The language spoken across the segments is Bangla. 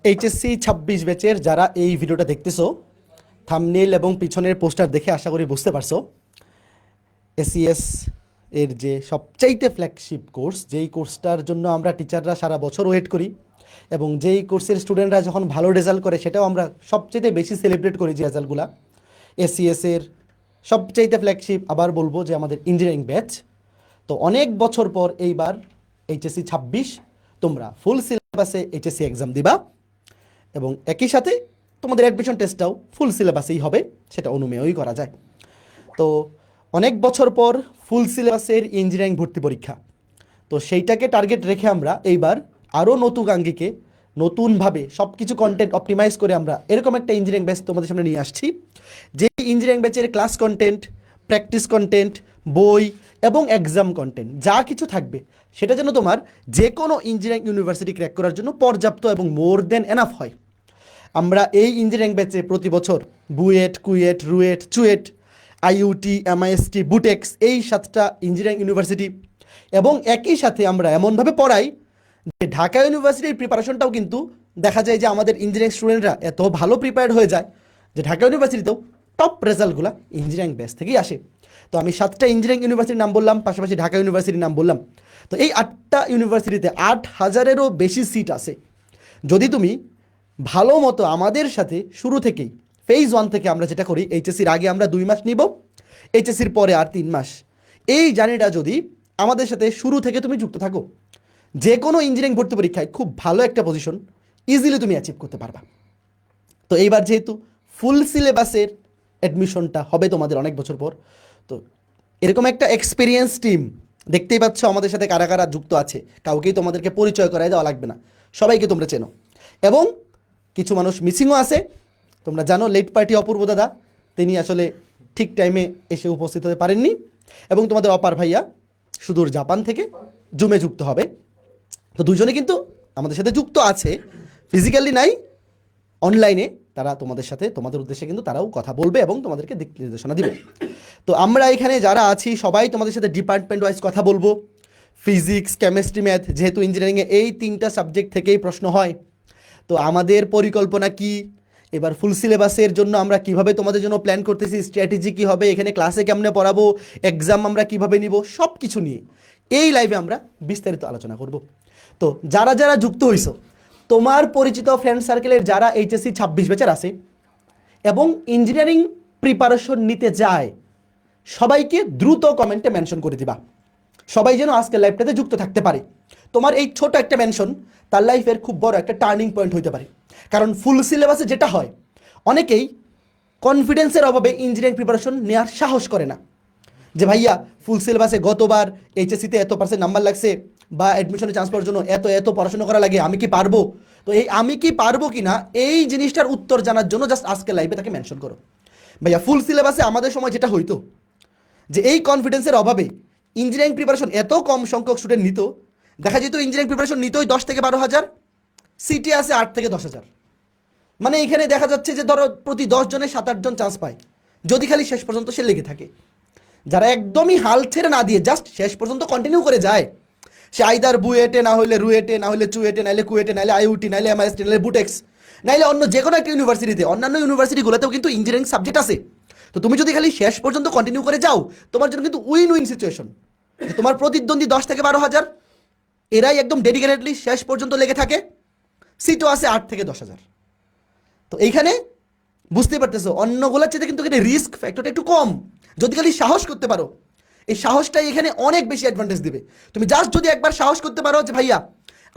এইচএসসি 26 ব্যাচের যারা এই ভিডিওটা দেখতেছো, থাম্বনেল এবং পিছনের পোস্টার দেখে আশা করি বুঝতে পারছো এসিএস এর যে সবচাইতে ফ্ল্যাগশিপ কোর্স, যেই কোর্সটার জন্য আমরা টিচাররা সারা বছর ওয়েট করি এবং যেই কোর্সের স্টুডেন্টরা যখন ভালো রেজাল্ট করে সেটাও আমরা সবচাইতে বেশি সেলিব্রেট করি যে রেজাল্টগুলো। এসিএস এর সবচাইতে ফ্ল্যাগশিপ আবার বলবো যে আমাদের ইঞ্জিনিয়ারিং ব্যাচ। তো অনেক বছর পর এইবার এইচএসসি 26 তোমরা ফুল সিলেবাসে এইচএসসি এক্সাম দিবা এবং একই সাথে তোমাদের অ্যাডমিশন টেস্টটাও ফুল সিলেবাসেই হবে, সেটা অনুমেয়ই করা যায়। তো অনেক বছর পর ফুল সিলেবাসের ইঞ্জিনিয়ারিং ভর্তি পরীক্ষা, তো সেইটাকে টার্গেট রেখে আমরা এইবার আরও নতুন আঙ্গিকে নতুনভাবে সব কিছু কন্টেন্ট অপটিমাইজ করে আমরা এরকম একটা ইঞ্জিনিয়ারিং ব্যাচ তোমাদের সামনে নিয়ে আসছি, যে ইঞ্জিনিয়ারিং ব্যাচের ক্লাস কন্টেন্ট, প্র্যাকটিস কন্টেন্ট, বই এবং এক্সাম কন্টেন্ট যা কিছু থাকবে সেটা যেন তোমার যে কোনো ইঞ্জিনিয়ারিং ইউনিভার্সিটি ক্র্যাক করার জন্য পর্যাপ্ত এবং মোর দেন এনাফ হয়। আমরা এই ইঞ্জিনিয়ারিং ব্যাচে প্রতি বছর বুয়েট, কুয়েট, রুয়েট, চুয়েট, আইইউটি, এমআইএসটি, বুটেক্স এই 7টা ইঞ্জিনিয়ারিং ইউনিভার্সিটি এবং একই সাথে আমরা এমনভাবে পড়াই যে ঢাকা ইউনিভার্সিটির প্রিপারেশনটাও কিন্তু দেখা যায় যে আমাদের ইঞ্জিনিয়ারিং স্টুডেন্টরা এত ভালো প্রিপেয়ার্ড হয়ে যায় যে ঢাকা ইউনিভার্সিটিতেও টপ রেজাল্টগুলো ইঞ্জিনিয়ারিং ব্যাচ থেকেই আসে। তো আমি 7টা ইঞ্জিনিয়ারিং ইউনিভার্সিটির নাম বললাম, পাশাপাশি ঢাকা ইউনিভার্সিটির নাম বললাম। তো এই 8টা ইউনিভার্সিটিতে 8,000-এরও বেশি সিট আছে। যদি তুমি ভালো মতো আমাদের সাথে শুরু থেকেই ফেজ 1 থেকে আমরা যেটা করি, এইচএসসির আগে আমরা 2 মাস নিব, এইচএসসির পরে আর 3 মাস, এই জার্নিটা যদি আমাদের সাথে শুরু থেকে তুমি যুক্ত থাকো, যে কোনো ইঞ্জিনিয়ারিং ভর্তি পরীক্ষায় খুব ভালো একটা পজিশন ইজিলি তুমি অ্যাচিভ করতে পারবা। তো এইবার যেহেতু ফুল সিলেবাসের অ্যাডমিশনটা হবে তোমাদের অনেক বছর পর, তো এরকম একটা এক্সপিরিয়েন্স টিম দেখতেই পাচ্ছ আমাদের সাথে কারা কারা যুক্ত আছে, কাউকেই তোমাদেরকে পরিচয় করাই দেওয়া লাগবে না, সবাইকে তোমরা চেনো। এবং কিছু মানুষ মিসিংও আছে, তোমরা জানো লেট পার্টি অপূর্ব দাদা, তিনি আসলে ঠিক টাইমে এসে উপস্থিত হতে পারেননি, এবং তোমাদের অপার ভাইয়া সুদূর জাপান থেকে জুমে যুক্ত হবে। তো দুজনে কিন্তু আমাদের সাথে যুক্ত আছে, ফিজিক্যালি নাই, অনলাইনে তারা তোমাদের সাথে তোমাদের উদ্দেশ্যে কিন্তু তারাও কথা বলবে এবং তোমাদেরকে দিক নির্দেশনা দিবে। তো আমরা এখানে যারা আছি সবাই তোমাদের সাথে ডিপার্টমেন্ট ওয়াইজ কথা বলবো। ফিজিক্স, কেমিস্ট্রি, ম্যাথ, যেহেতু ইঞ্জিনিয়ারিংয়ে এই 3টা সাবজেক্ট থেকেই প্রশ্ন হয়, তো আমাদের পরিকল্পনা কি, এবার ফুল সিলেবাসের জন্য আমরা কিভাবে তোমাদের জন্য প্ল্যান করতেছি, স্ট্র্যাটেজি কী হবে, এখানে ক্লাসে কেমনে পড়াবো, এক্সাম আমরা কিভাবে নিব, সব কিছু নিয়ে এই লাইভে আমরা বিস্তারিত আলোচনা করব। তো যারা যারা যুক্ত হইছো, তোমার পরিচিত ফ্রেন্ড সার্কেলের যারা এইচএসসি 26 ব্যাচের আছে এবং ইঞ্জিনিয়ারিং প্রিপারেশন নিতে যায়, সবাইকে দ্রুত কমেন্টে মেনশন করে দিবা, সবাই যেন আজকের লাইভটাতে যুক্ত থাকতে পারে। তোমার এই ছোট একটা মেনশন তার লাইফের খুব বড় একটা টার্নিং পয়েন্ট হইতে পারে। কারণ ফুল সিলেবাসে যেটা হয়, অনেকেই কনফিডেন্সের অভাবে ইঞ্জিনিয়ারিং প্রিপারেশন নেওয়ার সাহস করে না, যে ভাইয়া ফুল সিলেবাসে গতবার এইচএসসিতে এত % নাম্বার লাগছে, বা অ্যাডমিশনে চান্স পাওয়ার জন্য এত এত পড়াশোনা করা লাগে, আমি কি পারবো? তো এই আমি কি পারবো কি না এই জিনিসটার উত্তর জানার জন্য জাস্ট আজকে লাইভে তাকে মেনশন করো। ভাইয়া ফুল সিলেবাসে আমাদের সময় যেটা হইতো, যে এই কনফিডেন্সের অভাবে ইঞ্জিনিয়ারিং প্রিপারেশন এত কম সংখ্যক স্টুডেন্ট নিত, দেখা যেত ইঞ্জিনিয়ারিং প্রিপারেশন নিতই 10 থেকে 12,000, সিটি আছে 8 থেকে 10,000। মানে এখানে দেখা যাচ্ছে যে ধরো প্রতি 10 জনের 7-8 জন চান্স পায়, যদি খালি শেষ পর্যন্ত সে লেগে থাকে। যারা একদমই হাল ছেড়ে না দিয়ে জাস্ট শেষ পর্যন্ত কন্টিনিউ করে যায়, সে আইদার বুয়েটে, না হলে রুয়েটে, না হলে চুয়েটে, নাহলে কুয়েটে, নাহলে আইইউটি, নাহলে এমআইএসটি, নাহলে বুটেক্স, নাহলে অন্য যে কোনো একটা ইউনিভার্সিটিতে, অন্যান্য ইউনিভার্সিটিগুলোতেও কিন্তু ইঞ্জিনিয়ারিং সাবজেক্ট আছে। তো তুমি যদি খালি শেষ পর্যন্ত কন্টিনিউ করে যাও, তোমার জন্য কিন্তু উইন উইন সিচুয়েশন। তোমার প্রতিদ্বন্দ্বী 10 থেকে 12,000, এরাই একদম ডেডিকেটেডলি শেষ পর্যন্ত লেগে থাকে, সিটও আছে 8 থেকে 10,000। তো এইখানে বুঝতেই পারতেছো অন্যগুলোর চেয়ে কিন্তু এখানে রিস্ক ফ্যাক্টরটা একটু কম। যদি খালি সাহস করতে পারো, এই সাহসটাই এখানে অনেক বেশি অ্যাডভান্টেজ দিবে। তুমি জাস্ট যদি একবার সাহস করতে পারো যে ভাইয়া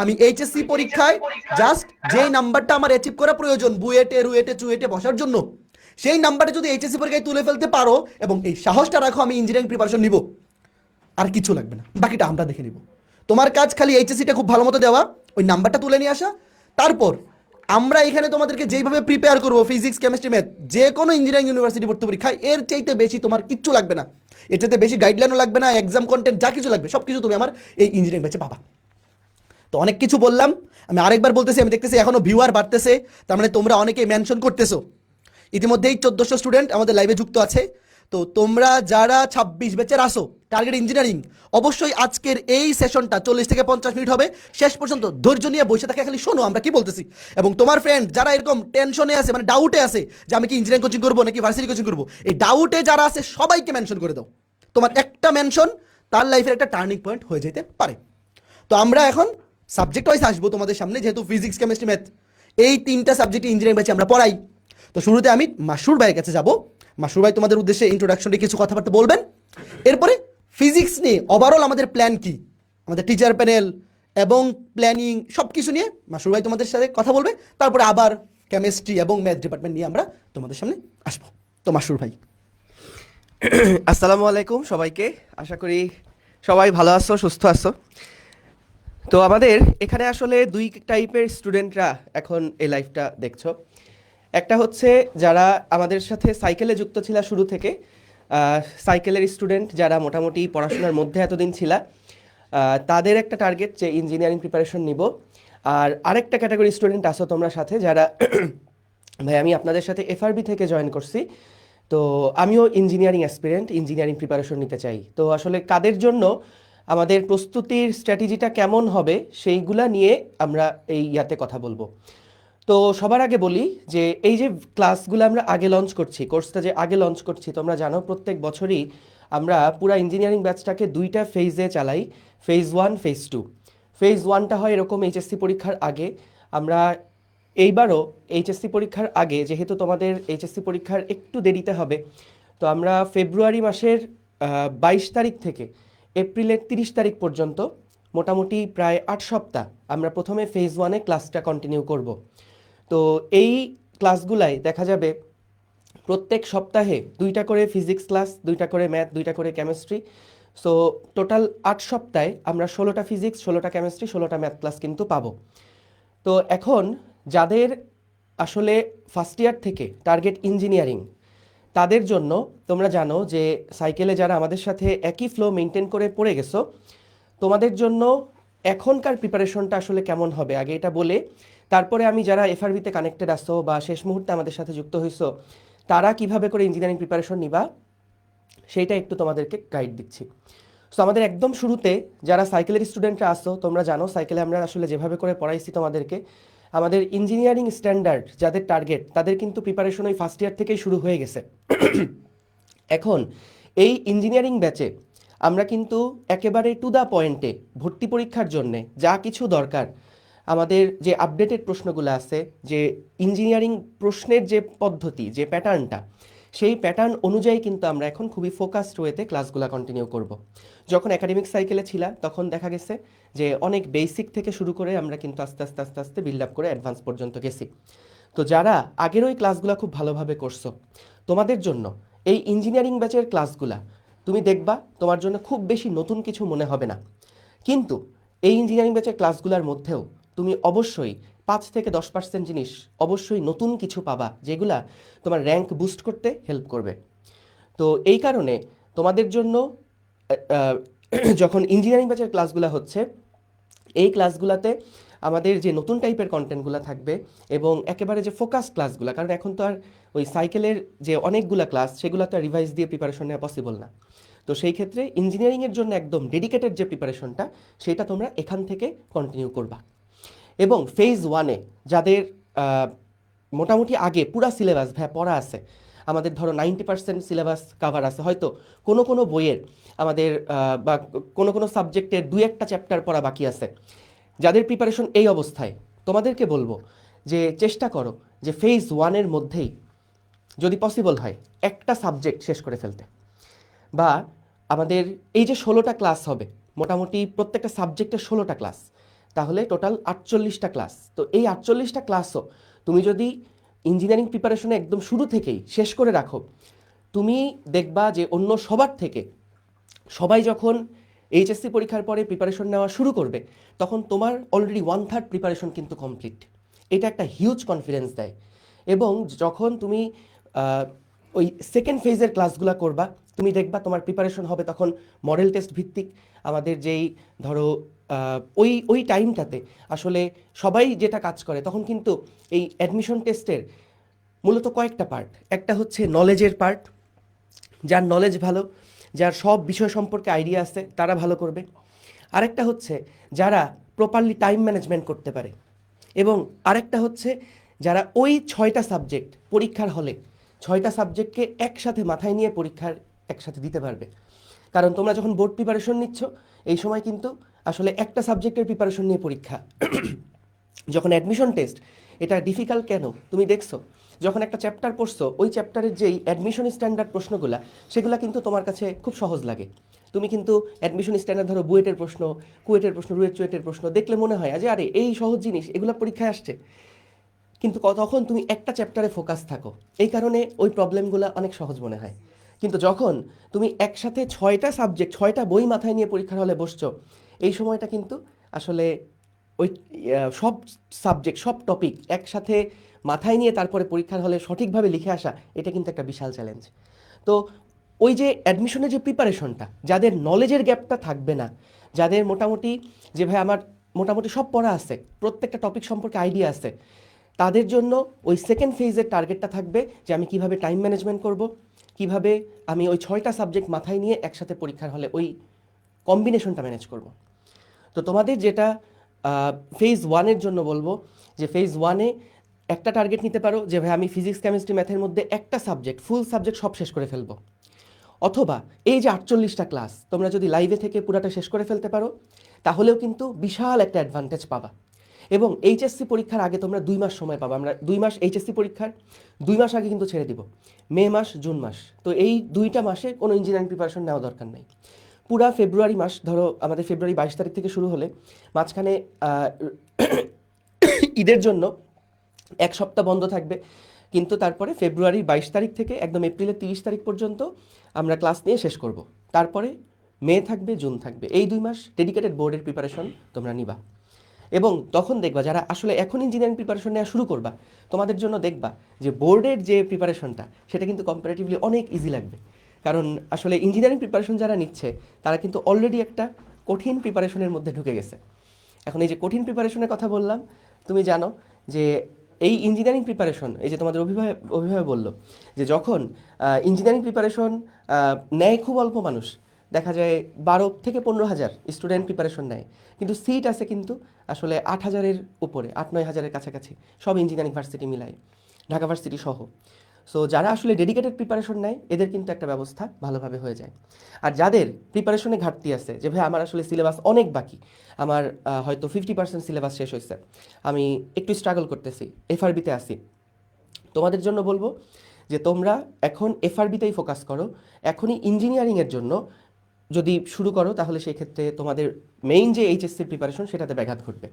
আমি এইচএসসি পরীক্ষায় জাস্ট যেই নাম্বারটা আমার অ্যাচিভ করা প্রয়োজন বুয়েটে, রুয়েটে, চুয়েটে বসার জন্য, সেই নাম্বারটা যদি এইচএসসি পরীক্ষায় তুলে ফেলতে পারো এবং এই সাহসটা রাখো আমি ইঞ্জিনিয়ারিং প্রিপারেশন নিব, আর কিছু লাগবে না, বাকিটা আমরা দেখে নিব। তোমার কাজ খালি এইচএসসিটা খুব ভালো মতো দেওয়া, ওই নাম্বারটা তুলে নিয়ে আসা, তারপর আমরা এখানে তোমাদেরকে যেইভাবে প্রিপেয়ার করবো ফিজিক্স, কেমিস্ট্রি, ম্যাথ, যে কোনো ইঞ্জিনিয়ারিং ইউনিভার্সিটি ভর্তি পরীক্ষায় এর চাইতে বেশি তোমার কিচ্ছু লাগবে না, এর চাইতে বেশি গাইডলাইনও লাগবে না, এক্সাম কন্টেন্ট যা কিছু লাগবে সব কিছু তুমি আমার এই ইঞ্জিনিয়ারিং ব্যাচে পাবা। তো অনেক কিছু বললাম, আমি আরেকবার বলতেছি, আমি দেখতেছি এখনো ভিউয়ার বাড়তেছে, তার মানে তোমরা অনেকেই মেনশন করতেছো। ইতিমধ্যেই 1400 স্টুডেন্ট আমাদের লাইভে যুক্ত আছে। তো তোমরা যারা 26 ব্যাচের আসো টার্গেট ইঞ্জিনিয়ারিং, অবশ্যই আজকের এই সেশনটা 40 থেকে 50 মিনিট হবে, শেষ পর্যন্ত ধৈর্য নিয়ে বসে থাকে, খালি শোনো আমরা কি বলতেছি। এবং তোমার ফ্রেন্ড যারা এরকম টেনশনে আছে, মানে ডাউটে আছে যে আমি কি ইঞ্জিনিয়ারিং কোচিং করবো নাকি ভার্সিটি কোচিং করবো, এই ডাউটে যারা আছে সবাইকে মেনশন করে দাও। তোমার একটা মেনশন তার লাইফের একটা টার্নিং পয়েন্ট হয়ে যেতে পারে। তো আমরা এখন সাবজেক্ট ওয়াইজ আসবো তোমাদের সামনে, যেহেতু ফিজিক্স কেমিস্ট্রি ম্যাথ এই তিনটা সাবজেক্ট ইঞ্জিনিয়ারিং ব্যাচে আমরা পড়াই। তো শুরুতে আমি মাসুর ভাইয়ের কাছে যাব। মাসুর ভাই তোমাদের উদ্দেশ্যে ইন্ট্রোডাকশনে কিছু কথাবার্তা বলবেন, এরপরে ফিজিক্স নিয়ে ওভারঅল আমাদের প্ল্যান কি, আমাদের টিচার প্যানেল এবং প্ল্যানিং সব কিছু নিয়ে মাসুর ভাই তোমাদের সাথে কথা বলবে। তারপরে আবার কেমিস্ট্রি এবং ম্যাথ ডিপার্টমেন্ট নিয়ে আমরা তোমাদের সামনে আসবো। তো মাসুর ভাই। আসসালামু আলাইকুম সবাইকে, আশা করি সবাই ভালো আছো, সুস্থ আছো। তো আমাদের এখানে আসলে দুই টাইপের স্টুডেন্টরা এখন এই লাইফটা দেখছো। একটা হচ্ছে যারা আমাদের সাথে সাইকেলে যুক্ত ছিল শুরু থেকে, সাইকেলের স্টুডেন্ট যারা মোটামুটি পড়াশোনার মধ্যে এতদিন ছিল, তাদের একটা টার্গেট যে ইঞ্জিনিয়ারিং প্রিপারেশন নিব। আর আরেকটা ক্যাটাগরি স্টুডেন্ট আসো তোমরা সাথে, যারা ভাই আমি আপনাদের সাথে এফআরবি থেকে জয়েন করছি, তো আমিও ইঞ্জিনিয়ারিং অ্যাসপিরেন্ট, ইঞ্জিনিয়ারিং প্রিপারেশন নিতে চাই। তো আসলে কাদের জন্য আমাদের প্রস্তুতির স্ট্র্যাটেজিটা কেমন হবে সেইগুলা নিয়ে আমরা এই ইয়াতে কথা বলবো। তো সবার আগে বলি যে এই যে ক্লাসগুলো আমরা আগে লঞ্চ করছি, কোর্সটা যে আগে লঞ্চ করছি, তোমরা জানো প্রত্যেক বছরই আমরা পুরা ইঞ্জিনিয়ারিং ব্যাচটাকে দুইটা ফেজে চালাই, ফেজ 1 ফেজ 2। ফেজ 1টা হয় এরকম এইচএসসি পরীক্ষার আগে। আমরা এইবারও এইচএসসি পরীক্ষার আগে, যেহেতু তোমাদের এইচএসসি পরীক্ষার একটু দেরিতে হবে, তো আমরা ফেব্রুয়ারি মাসের 22 তারিখ থেকে এপ্রিলের 30 তারিখ পর্যন্ত মোটামুটি প্রায় 8 সপ্তাহ আমরা প্রথমে ফেজ 1-এ ক্লাসটা কন্টিনিউ করব। তো এই ক্লাসগুলাই দেখা যাবে প্রত্যেক সপ্তাহে 2টা করে ফিজিক্স ক্লাস, 2টা করে ম্যাথ, 2টা করে কেমিস্ট্রি। সো টোটাল 8 সপ্তাহে আমরা 16টা ফিজিক্স, 16টা কেমিস্ট্রি, 16টা ম্যাথ ক্লাস কিন্তু পাবো। তো এখন যাদের আসলে ফার্স্ট ইয়ার থেকে টার্গেট ইঞ্জিনিয়ারিং, তাদের জন্য তোমরা জানো যে সাইকেলে যারা আমাদের সাথে একই ফ্লো মেনটেন করে পড়ে গেছো, তোমাদের জন্য এখনকার প্রিপারেশনটা আসলে কেমন হবে আগে এটা বলে, তারপরে আমি যারা এফআরবিতে কানেক্টেড আসছো বা শেষ মুহূর্তে আমাদের সাথে যুক্ত হইছো, তারা কিভাবে করে ইঞ্জিনিয়ারিং প্রিপারেশন নিবা সেইটা একটু তোমাদেরকে গাইড দিচ্ছি। সো আমাদের একদম শুরুতে যারা সাইকেলের স্টুডেন্টরা আসছো, তোমরা জানো সাইকেলে আমরা আসলে যেভাবে করে পড়াইছি তোমাদেরকে, আমাদের ইঞ্জিনিয়ারিং স্ট্যান্ডার্ড যাদের টার্গেট তাদের কিন্তু প্রিপারেশন ওই ফার্স্ট ইয়ার থেকেই শুরু হয়ে গেছে। এখন এই ইঞ্জিনিয়ারিং ব্যাচে আমরা কিন্তু একেবারে টু দ্য পয়েন্টে ভর্তি পরীক্ষার জন্যে যা কিছু দরকার, আমাদের যে আপডেটেড প্রশ্নগুলো আছে, যে ইঞ্জিনিয়ারিং প্রশ্নের যে পদ্ধতি, যে প্যাটার্নটা, সেই প্যাটার্ন অনুযায়ী কিন্তু আমরা এখন খুবই ফোকাসড ওয়েতে ক্লাসগুলো কন্টিনিউ করব। যখন একাডেমিক সাইকেলে ছিলাম তখন দেখা গেছে যে অনেক বেসিক থেকে শুরু করে আমরা কিন্তু আস্তে আস্তে আস্তে আস্তে বিল্ড আপ করে অ্যাডভান্স পর্যন্ত গেছি। তো যারা আগের ওই ক্লাসগুলো খুব ভালোভাবে করছো, তোমাদের জন্য এই ইঞ্জিনিয়ারিং ব্যাচের ক্লাসগুলা তুমি দেখবা তোমার জন্য খুব বেশি নতুন কিছু মনে হবে না, কিন্তু এই ইঞ্জিনিয়ারিং ব্যাচের ক্লাসগুলোর মধ্যেও তুমি অবশ্যই 5 থেকে 10% জিনিস অবশ্যই নতুন কিছু পাবা, যেগুলা তোমার র্যাঙ্ক বুস্ট করতে হেল্প করবে। তো এই কারণে তোমাদের জন্য যখন ইঞ্জিনিয়ারিং ব্যাচের ক্লাসগুলো হচ্ছে, এই ক্লাসগুলোতে আমাদের যে নতুন টাইপের কন্টেন্টগুলো থাকবে এবং একেবারে যে ফোকাস ক্লাসগুলো, কারণ এখন তো আর ওই সাইকেলের যে অনেকগুলো ক্লাস সেগুলো তো আর রিভাইজ দিয়ে প্রিপারেশন নেওয়া পসিবল না। তো সেই ক্ষেত্রে ইঞ্জিনিয়ারিংয়ের জন্য একদম ডেডিকেটেড যে প্রিপারেশনটা, সেটা তোমরা এখান থেকে কন্টিনিউ করবা। এবং ফেজ 1-এ যাদের মোটামুটি আগে পুরা সিলেবাস পড়া আছে, আমাদের ধরো 90% সিলেবাস কাভার আছে, হয়তো কোনো কোনো বইয়ের আমাদের বা কোনো কোনো সাবজেক্টের 2-1টা চ্যাপ্টার পড়া বাকি আছে, যাদের প্রিপারেশন এই অবস্থায়, তোমাদেরকে বলবো যে চেষ্টা করো যে ফেজ 1-এর মধ্যেই যদি পসিবল হয় একটা সাবজেক্ট শেষ করে ফেলতে। বা আমাদের এই যে 16টা ক্লাস হবে, মোটামুটি প্রত্যেকটা সাবজেক্টের 16টা ক্লাস, তাহলে টোটাল 48টা ক্লাস। তো এই 48টা ক্লাসও তুমি যদি ইঞ্জিনিয়ারিং প্রিপারেশনে একদম শুরু থেকেই শেষ করে রাখো, তুমি দেখবা যে অন্য সবার থেকে সবাই যখন এইচএসসি পরীক্ষার পরে প্রিপারেশন নেওয়া শুরু করবে, তখন তোমার অলরেডি 1/3 প্রিপারেশন কিন্তু কমপ্লিট। এটা একটা হিউজ কনফিডেন্স দেয়। এবং যখন তুমি ওই সেকেন্ড ফেজের ক্লাসগুলো করবা, তুমি দেখবা তোমার প্রিপারেশন হবে তখন মডেল টেস্ট ভিত্তিক। আমাদের যেই ধরো ওই ওই টাইমটাতে আসলে সবাই যেটা কাজ করে, তখন কিন্তু এই অ্যাডমিশন টেস্টের মূলত কয়েকটা পার্ট। একটা হচ্ছে নলেজের পার্ট, যার নলেজ ভালো, যার সব বিষয় সম্পর্কে আইডিয়া আছে, তারা ভালো করবে। আরেকটা হচ্ছে যারা প্রপারলি টাইম ম্যানেজমেন্ট করতে পারে, এবং আরেকটা হচ্ছে যারা ওই 6টা সাবজেক্ট পরীক্ষার হলে 6টা সাবজেক্টকে একসাথে মাথায় নিয়ে পরীক্ষার একসাথে দিতে পারবে। কারণ তোমরা যখন বোর্ড প্রিপারেশন নিচ্ছ, এই সময় কিন্তু আসলে একটা সাবজেক্টের প্রিপারেশন নিয়ে পরীক্ষা। যখন অ্যাডমিশন টেস্ট, এটা ডিফিকাল্ট কেন তুমি দেখছো, যখন একটা চ্যাপ্টার পড়ছো, ওই চ্যাপ্টারের যেই অ্যাডমিশন স্ট্যান্ডার্ড প্রশ্নগুলা, সেগুলো কিন্তু তোমার কাছে খুব সহজ লাগে। তুমি কিন্তু অ্যাডমিশন স্ট্যান্ডার্ড ধরো বুয়েটের প্রশ্ন, কুয়েটের প্রশ্ন, রুয়েট চুয়েটের প্রশ্ন দেখলে মনে হয় যে আরে এই সহজ জিনিস, এগুলো পরীক্ষায় আসছে। কিন্তু তখন তুমি একটা চ্যাপ্টারে ফোকাস থাকো, এই কারণে ওই প্রবলেমগুলো অনেক সহজ মনে হয়। কিন্তু যখন তুমি একসাথে 6টা সাবজেক্ট, 6টা বই মাথায় নিয়ে পরীক্ষার হলে বসছো, এই সময়টা কিন্তু আসলে ওই সব সাবজেক্ট, সব টপিক একসাথে মাথায় নিয়ে তারপরে পরীক্ষার হলে সঠিকভাবে লিখে আসা, এটা কিন্তু একটা বিশাল চ্যালেঞ্জ। তো ওই যে অ্যাডমিশনের যে প্রিপারেশনটা, যাদের নলেজের গ্যাপটা থাকবে না, যাদের মোটামুটি যে ভাই আমার মোটামুটি সব পড়া আছে, প্রত্যেকটা টপিক সম্পর্কে আইডিয়া আছে, তাদের জন্য ওই সেকেন্ড ফেজের টার্গেটটা থাকবে যে আমি কিভাবে টাইম ম্যানেজমেন্ট করব, কিভাবে আমি ওই 6টা সাবজেক্ট মাথায় নিয়ে একসাথে পরীক্ষার হলে ওই কম্বিনেশনটা ম্যানেজ করব। তো তোমাদের যেটা ফেজ ওয়ানের জন্য বলবো, যে ফেজ ওয়ানে একটা টার্গেট নিতে পারো যে ভাই আমি ফিজিক্স কেমিস্ট্রি ম্যাথের মধ্যে একটা সাবজেক্ট, ফুল সাবজেক্ট সব শেষ করে ফেলবো। অথবা এই যে 48টা ক্লাস তোমরা যদি লাইভে থেকে পুরাটা শেষ করে ফেলতে পারো, তাহলেও কিন্তু বিশাল একটা অ্যাডভান্টেজ পাবা। এবং এইচএসসি পরীক্ষার আগে তোমরা 2 মাস সময় পাবা। আমরা 2 মাস এইচএসসি পরীক্ষার 2 মাস আগে কিন্তু ছেড়ে দিব, মে মাস, জুন মাস। তো এই 2টা মাসে কোনো ইঞ্জিনিয়ারিং প্রিপারেশন নেওয়া দরকার নাই। পুরা ফেব্রুয়ারি মাস, ধরো আমাদের ফেব্রুয়ারি 22 তারিখ থেকে শুরু হলে, মাঝখানে ঈদের জন্য 1 সপ্তাহ বন্ধ থাকবে, কিন্তু তারপরে ফেব্রুয়ারি 22 তারিখ থেকে একদম এপ্রিলের 30 তারিখ পর্যন্ত আমরা ক্লাস নিয়ে শেষ করব। তারপরে মে থাকবে, জুন থাকবে, এই 2 মাস ডেডিকেটেড বোর্ডের প্রিপারেশন তোমরা নিবা। এবং তখন দেখবা যারা আসলে এখন ইঞ্জিনিয়ারিং প্রিপারেশন নেওয়া শুরু করবা, তোমাদের জন্য দেখবা যে বোর্ডের যে প্রিপারেশনটা, সেটা কিন্তু কম্পারেটিভলি অনেক ইজি লাগবে। কারণ আসলে ইঞ্জিনিয়ারিং প্রিপারেশন যারা নিচ্ছে, তারা কিন্তু অলরেডি একটা কঠিন প্রিপারেশনের মধ্যে ঢুকে গেছে। এখন এই যে কঠিন প্রিপারেশনের কথা বললাম, তুমি জানো যে এই ইঞ্জিনিয়ারিং প্রিপারেশন, এই যে তোমাদের অভিভাবক বললো যে যখন ইঞ্জিনিয়ারিং প্রিপারেশন নেয় খুব অল্প মানুষ, দেখা যায় 12 থেকে 15,000 স্টুডেন্ট প্রিপারেশন নেয়, কিন্তু সিট আছে কিন্তু আসলে 8,000-এর উপরে, 8-9,000-এর কাছাকাছি, সব ইঞ্জিনিয়ারিং ভার্সিটি মিলাই, ঢাকা ভার্সিটি সহ। সো যারা আসলে ডেডিকেটেড প্রিপারেশন নেয়, এদের কিন্তু একটা ব্যবস্থা ভালোভাবে হয়ে যায়। আর যাদের প্রিপারেশনে ঘাটতি আছে, যে ভাই আমার আসলে সিলেবাস অনেক বাকি, আমার হয়তো 50% সিলেবাস শেষ হয়েছে, আমি একটু স্ট্রাগল করতেছি, এফআরবিতে আসি, তোমাদের জন্য বলবো যে তোমরা এখন এফআরবিতেই ফোকাস করো। এখনই ইঞ্জিনিয়ারিংয়ের জন্য যদি শুরু করো, তাহলে সেই ক্ষেত্রে তোমাদের মেইন যে এইচএসসির প্রিপারেশন, সেটাতে ব্যাঘাত ঘটবে।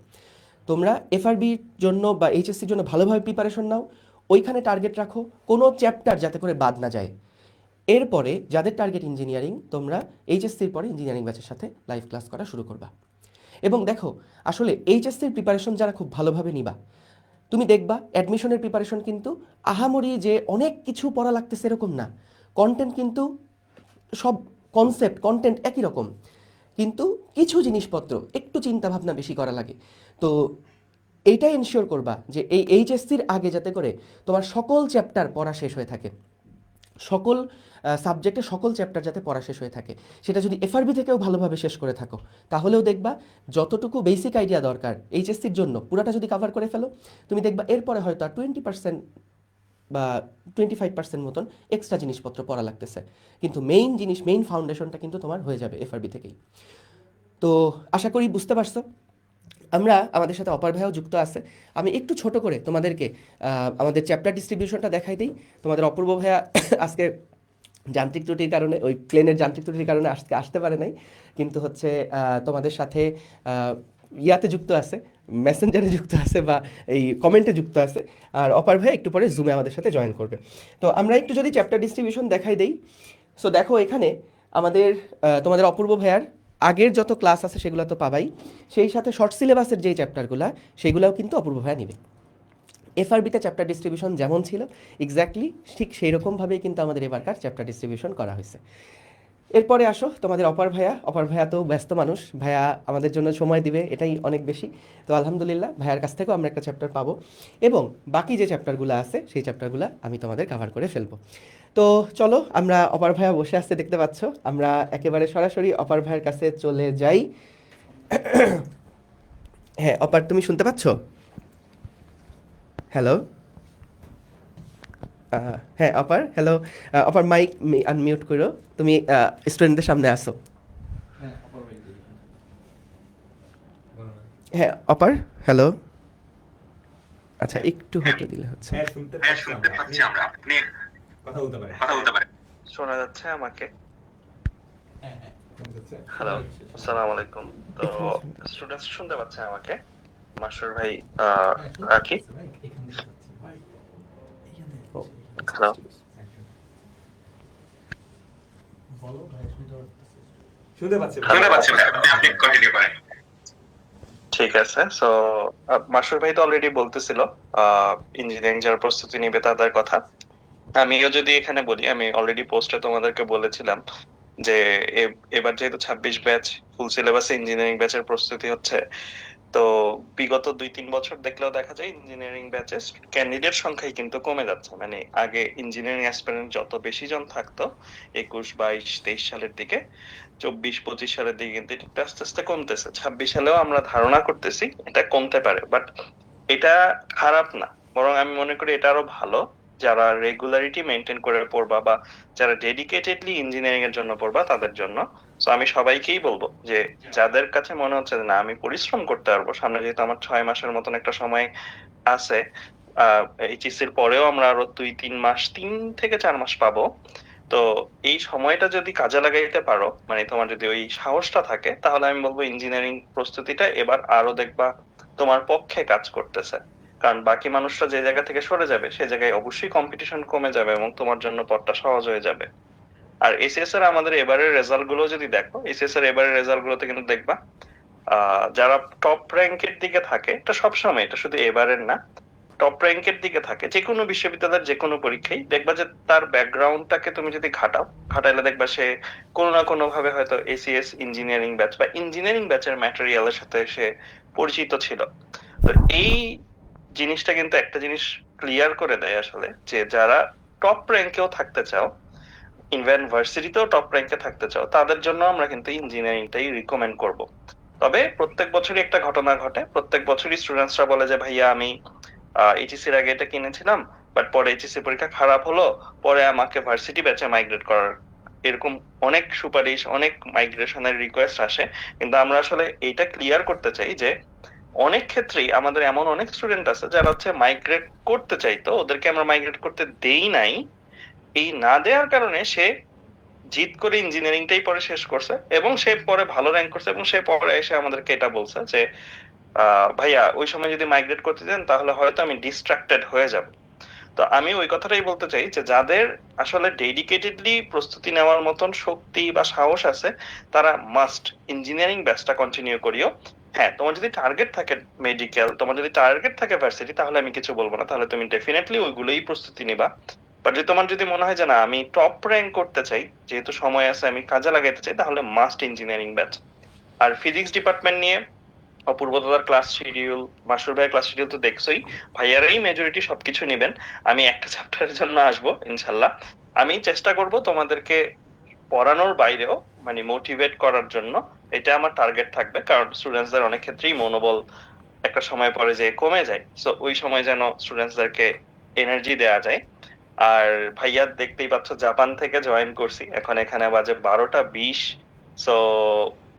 তোমরা এফআরবির জন্য বা এইচএসসির জন্য ভালোভাবে প্রিপারেশন নাও, ওইখানে টার্গেট রাখো কোনো চ্যাপ্টার যাতে করে বাদ না যায়। এরপরে যাদের টার্গেট ইঞ্জিনিয়ারিং, তোমরা এইচএসসির পরে ইঞ্জিনিয়ারিং ব্যাচের সাথে লাইভ ক্লাস করা শুরু করবা। এবং দেখো আসলে এইচএসসির প্রিপারেশন যারা খুব ভালোভাবে নিবা, তুমি দেখবা অ্যাডমিশনের প্রিপারেশন কিন্তু আহামরি যে অনেক কিছু পড়া লাগতেছে এরকম না। কন্টেন্ট কিন্তু সব কন্টেন্ট একই রকম, কিন্তু কিছু জিনিসপত্র একটু চিন্তা ভাবনা বেশি করা লাগে। তো এইটাই এনশিওর করবা যে এই এইচএসসির আগে যাতে করে তোমার সকল চ্যাপ্টার পড়া শেষ হয়ে থাকে, সকল সাবজেক্টে সকল চ্যাপ্টার যাতে পড়া শেষ হয়ে থাকে। সেটা যদি এফআরবি থেকেও ভালোভাবে শেষ করে থাকো, তাহলেও দেখবা যতটুকু বেসিক আইডিয়া দরকার এইচএসসির জন্য, পুরাটা যদি কভার করে ফেলো, তুমি দেখবা এরপরে হয়তো আর 20% বা 25% মতন এক্সট্রা জিনিসপত্র পড়া লাগতেছে, কিন্তু মেইন জিনিস, মেইন ফাউন্ডেশনটা কিন্তু তোমার হয়ে যাবে এফআরবি থেকেই। তো আশা করি বুঝতে পারছো। আমরা আমাদের সাথে অপার ভাইও যুক্ত আছে। আমি একটু ছোট করে তোমাদেরকে আমাদের চ্যাপ্টার ডিস্ট্রিবিউশনটা দেখাই দিই। তোমাদের অপূর্ব ভাইয়া আজকে যান্ত্রিক ত্রুটির কারণে, ওই প্লেনের যান্ত্রিক ত্রুটির কারণে আসতে পারে নাই, কিন্তু হচ্ছে তোমাদের সাথে ইয়াতে যুক্ত আছে, মেসেঞ্জারে যুক্ত আছে, বা এই কমেন্টে যুক্ত আছে। আর অপার ভাই একটু পরে জুমে আমাদের সাথে জয়েন করবে। তো আমরা একটু যদি চ্যাপ্টার ডিস্ট্রিবিউশন দেখাই দেই। সো দেখো এখানে আমাদের তোমাদের অপূর্ব ভাইয়ার আগের যত ক্লাস আছে সেগুলো তো পাবাই, সেই সাথে শর্ট সিলেবাসের যেই চ্যাপ্টারগুলো, সেগুলোও কিন্তু অপূর্ব ভাইয়া নিবে। এফআরবিতে চ্যাপ্টার ডিস্ট্রিবিউশন যেমন ছিল এক্স্যাক্টলি ঠিক সেই রকমভাবেই কিন্তু আমাদের এবারকার চ্যাপ্টার ডিস্ট্রিবিউশন করা হয়েছে। এরপরে আসো তোমাদের অপার ভাইয়া তো ব্যস্ত মানুষ, ভাইয়া আমাদের জন্য সময় দিবে এটাই অনেক বেশি। তো আলহামদুলিল্লাহ ভাইয়ার কাছ থেকেও আমরা একটা চ্যাপ্টার পাবো, এবং বাকি যে চ্যাপ্টারগুলো আছে সেই চ্যাপ্টারগুলো আমি তোমাদের কভার করে ফেলবো। তো চলো, আমরা অপার ভাইয়া বসে আসতে দেখতে পাচ্ছ, আমরা একেবারে সরাসরি অপার ভাইয়ের কাছে চলে যাই। হ্যাঁ অপার, তুমি শুনতে পাচ্ছ? হ্যালো। হ্যাঁ অপার, হ্যালো। অপার মাইক আনমিউট করো, তুমি স্টুডেন্টদের সামনে আসো। হ্যাঁ অপার, হ্যালো। আচ্ছা একটু হয়তো দিলে হচ্ছে। হ্যাঁ শুনতে পাচ্ছি আমরা, আপনি কথা বলতে পারেন। শোনা যাচ্ছে আমাকে? হ্যালো, আসসালামু আলাইকুম। তো স্টুডেন্টস শুনতে পাচ্ছে আমাকে? মাসুর ভাই, রাকি। হ্যালো, শুনতে পাচ্ছি ভাই, আপনি কন্টিনিউ করেন। ঠিক আছে। সো মাসুর ভাই তো অলরেডি বলতেছিল ইঞ্জিনিয়ারিং যারা প্রস্তুতি নিবে তাদের কথা। আমিও যদি এখানে বলি, আমি অলরেডি পোস্টে তোমাদেরকে বলেছিলাম যে এবার যেহেতু 26 ব্যাচ ফুল সিলেবাস ইঞ্জিনিয়ারিং ব্যাচের প্রস্তুতি হচ্ছে, তো বিগত 2-3 বছর দেখলেও দেখা যায় ইঞ্জিনিয়ারিং ব্যাচে ক্যান্ডিডেট সংখ্যাই কিন্তু কমে যাচ্ছে। মানে আগে ইঞ্জিনিয়ারিং অ্যাসপিরেন্ট যত বেশি জন থাকতো 21, 22, 23 সালের দিকে, 24, 25 সালের দিকে কিন্তু এটা আস্তে আস্তে কমতেছে। 26 সালেও আমরা ধারণা করতেছি এটা কমতে পারে, বাট এটা খারাপ না, বরং আমি মনে করি এটা আরো ভালো। যারা রেগুলারিটি মেনটেন করে পড়বা বা যারা ডেডিকেটেডলি ইঞ্জিনিয়ারিং এর জন্য পড়বা তাদের জন্য। তো আমি সবাইকেই বলবো যে যাদের কাছে মনে হচ্ছে যে না আমি পরিশ্রম করতে পারবো, সামনে যেহেতু আমার 6 মাসের মতন একটা সময় আছে, এইচএসসির পরেও আমরা আরো 2-3 মাস, 3 থেকে 4 মাস পাবো। তো এই সময়টা যদি কাজে লাগাইতে পারো, মানে তোমার যদি ওই সাহসটা থাকে, তাহলে আমি বলবো ইঞ্জিনিয়ারিং প্রস্তুতিটা এবার আরো দেখবা তোমার পক্ষে কাজ করতেছে। কারণ বাকি মানুষরা যে জায়গা থেকে সরে যাবে সে জায়গায় অবশ্যই কম্পিটিশন কমে যাবে এবং তোমার জন্য পথটা সহজ হয়ে যাবে। আর এসএস এর আমাদের এবারের রেজাল্ট গুলো যদি দেখো, এসএস এর এবারের রেজাল্ট গুলোতে কিন্তু দেখবা যারা টপ র্যাঙ্কের দিকে থাকে, এটা সবসময়, এটা শুধু এবারের না, টপ র্যাঙ্কের দিকে থাকে যে কোনো বিশ্ববিদ্যালয়ের যে কোনো পরীক্ষায়, দেখবা যে তার ব্যাকগ্রাউন্ডটাকে তুমি যদি ঘাটাইলে দেখবা সে কোনো না কোনো ভাবে হয়তো এসিএস ইঞ্জিনিয়ারিং ব্যাচ বা ইঞ্জিনিয়ারিং ব্যাচের ম্যাটেরিয়ালের সাথে সে পরিচিত ছিল। তো এই জিনিসটা কিন্তু একটা জিনিস ক্লিয়ার করে দেয় আসলে, যে যারা টপ র্যাঙ্কেও থাকতে চাও, ইভেন ভার্সিটিতেও টপ র্যাঙ্কে থাকতে চাও, তাদের জন্য আমরা কিন্তু ইঞ্জিনিয়ারিংটাই রিকমেন্ড করব। তবে প্রত্যেক বছরই একটা ঘটনা ঘটে, প্রত্যেক বছরই স্টুডেন্টসরা বলে যে ভাইয়া আমি এইচএসসির আগে এটা কিনেছিলাম, বাট পরে এইচএসসি পরীক্ষা খারাপ হলো, পরে আমাকে ভার্সিটি ব্যাচে মাইগ্রেট করার, এরকম অনেক সুপারিশ, অনেক মাইগ্রেশনের রিকোয়েস্ট আসে। কিন্তু আমরা আসলে এইটা ক্লিয়ার করতে চাই যে অনেক ক্ষেত্রেই আমাদের এমন অনেক স্টুডেন্ট আছে যারা হচ্ছে মাইগ্রেট করতে চাইতো, ওদেরকে আমরা মাইগ্রেট করতে দেই নাই। এই না দেওয়ার কারণে সে জিদ করে ইঞ্জিনিয়ারিংটাই পরে শেষ করছে এবং সে পরে ভালো র্যাঙ্ক করছে, এবং সে পরে এসে আমাদেরকে এটা বলছে যে ভাইয়া ওই সময় যদি মাইগ্রেট করতে দেন তাহলে হয়তো আমি ডিস্ট্রাক্টেড হয়ে যাব। তো আমি ওই কথাটাই বলতে চাই যে যাদের আসলে ডেডিকেটেডলি প্রস্তুতি নেওয়ার মতন শক্তি বা সাহস আছে, তারা মাস্ট ইঞ্জিনিয়ারিং ব্যাচটা কন্টিনিউ করিও। হ্যাঁ, তোমার যদি টার্গেট থাকে মেডিকেল, তোমার যদি টার্গেট থাকে ভার্সিটি, তাহলে আমি কিছু বলবো না, তাহলে তুমি ডেফিনেটলি ওইগুলোই প্রস্তুতি নিবা। বাট যদি তোমার যদি মনে হয় যে না আমি টপ র্যাঙ্ক করতে চাই, যেহেতু সময় আছে আমি কাজে লাগাইতে চাই, তাহলে মাস্ট ইঞ্জিনিয়ারিং ব্যাচ। আর ফিজিক্স ডিপার্টমেন্ট নিয়ে অপূর্ব দাদার ক্লাস শিডিউল, মাসুর ভাইয়ের ক্লাস শিডিউল তো দেখছোই, ভাইয়ারাই মেজরিটি সবকিছু নেবেন। আমি একটা চ্যাপ্টারের জন্য আসবো ইনশাল্লাহ। আমি চেষ্টা করব তোমাদেরকে পড়ানোর বাইরেও মানে মোটিভেট করার জন্য, এটা আমার টার্গেট থাকবে। কারণ স্টুডেন্টসদের অনেক ক্ষেত্রেই মনোবল একটা সময় পরে যে কমে যায়, সো ওই সময় যেন স্টুডেন্টসদেরকে এনার্জি দেওয়া যায়। আর ভাইয়া দেখতেই পাচ্ছ জাপান থেকে জয়েন করছি, এখন এখানে বাজে 12টা 20। সো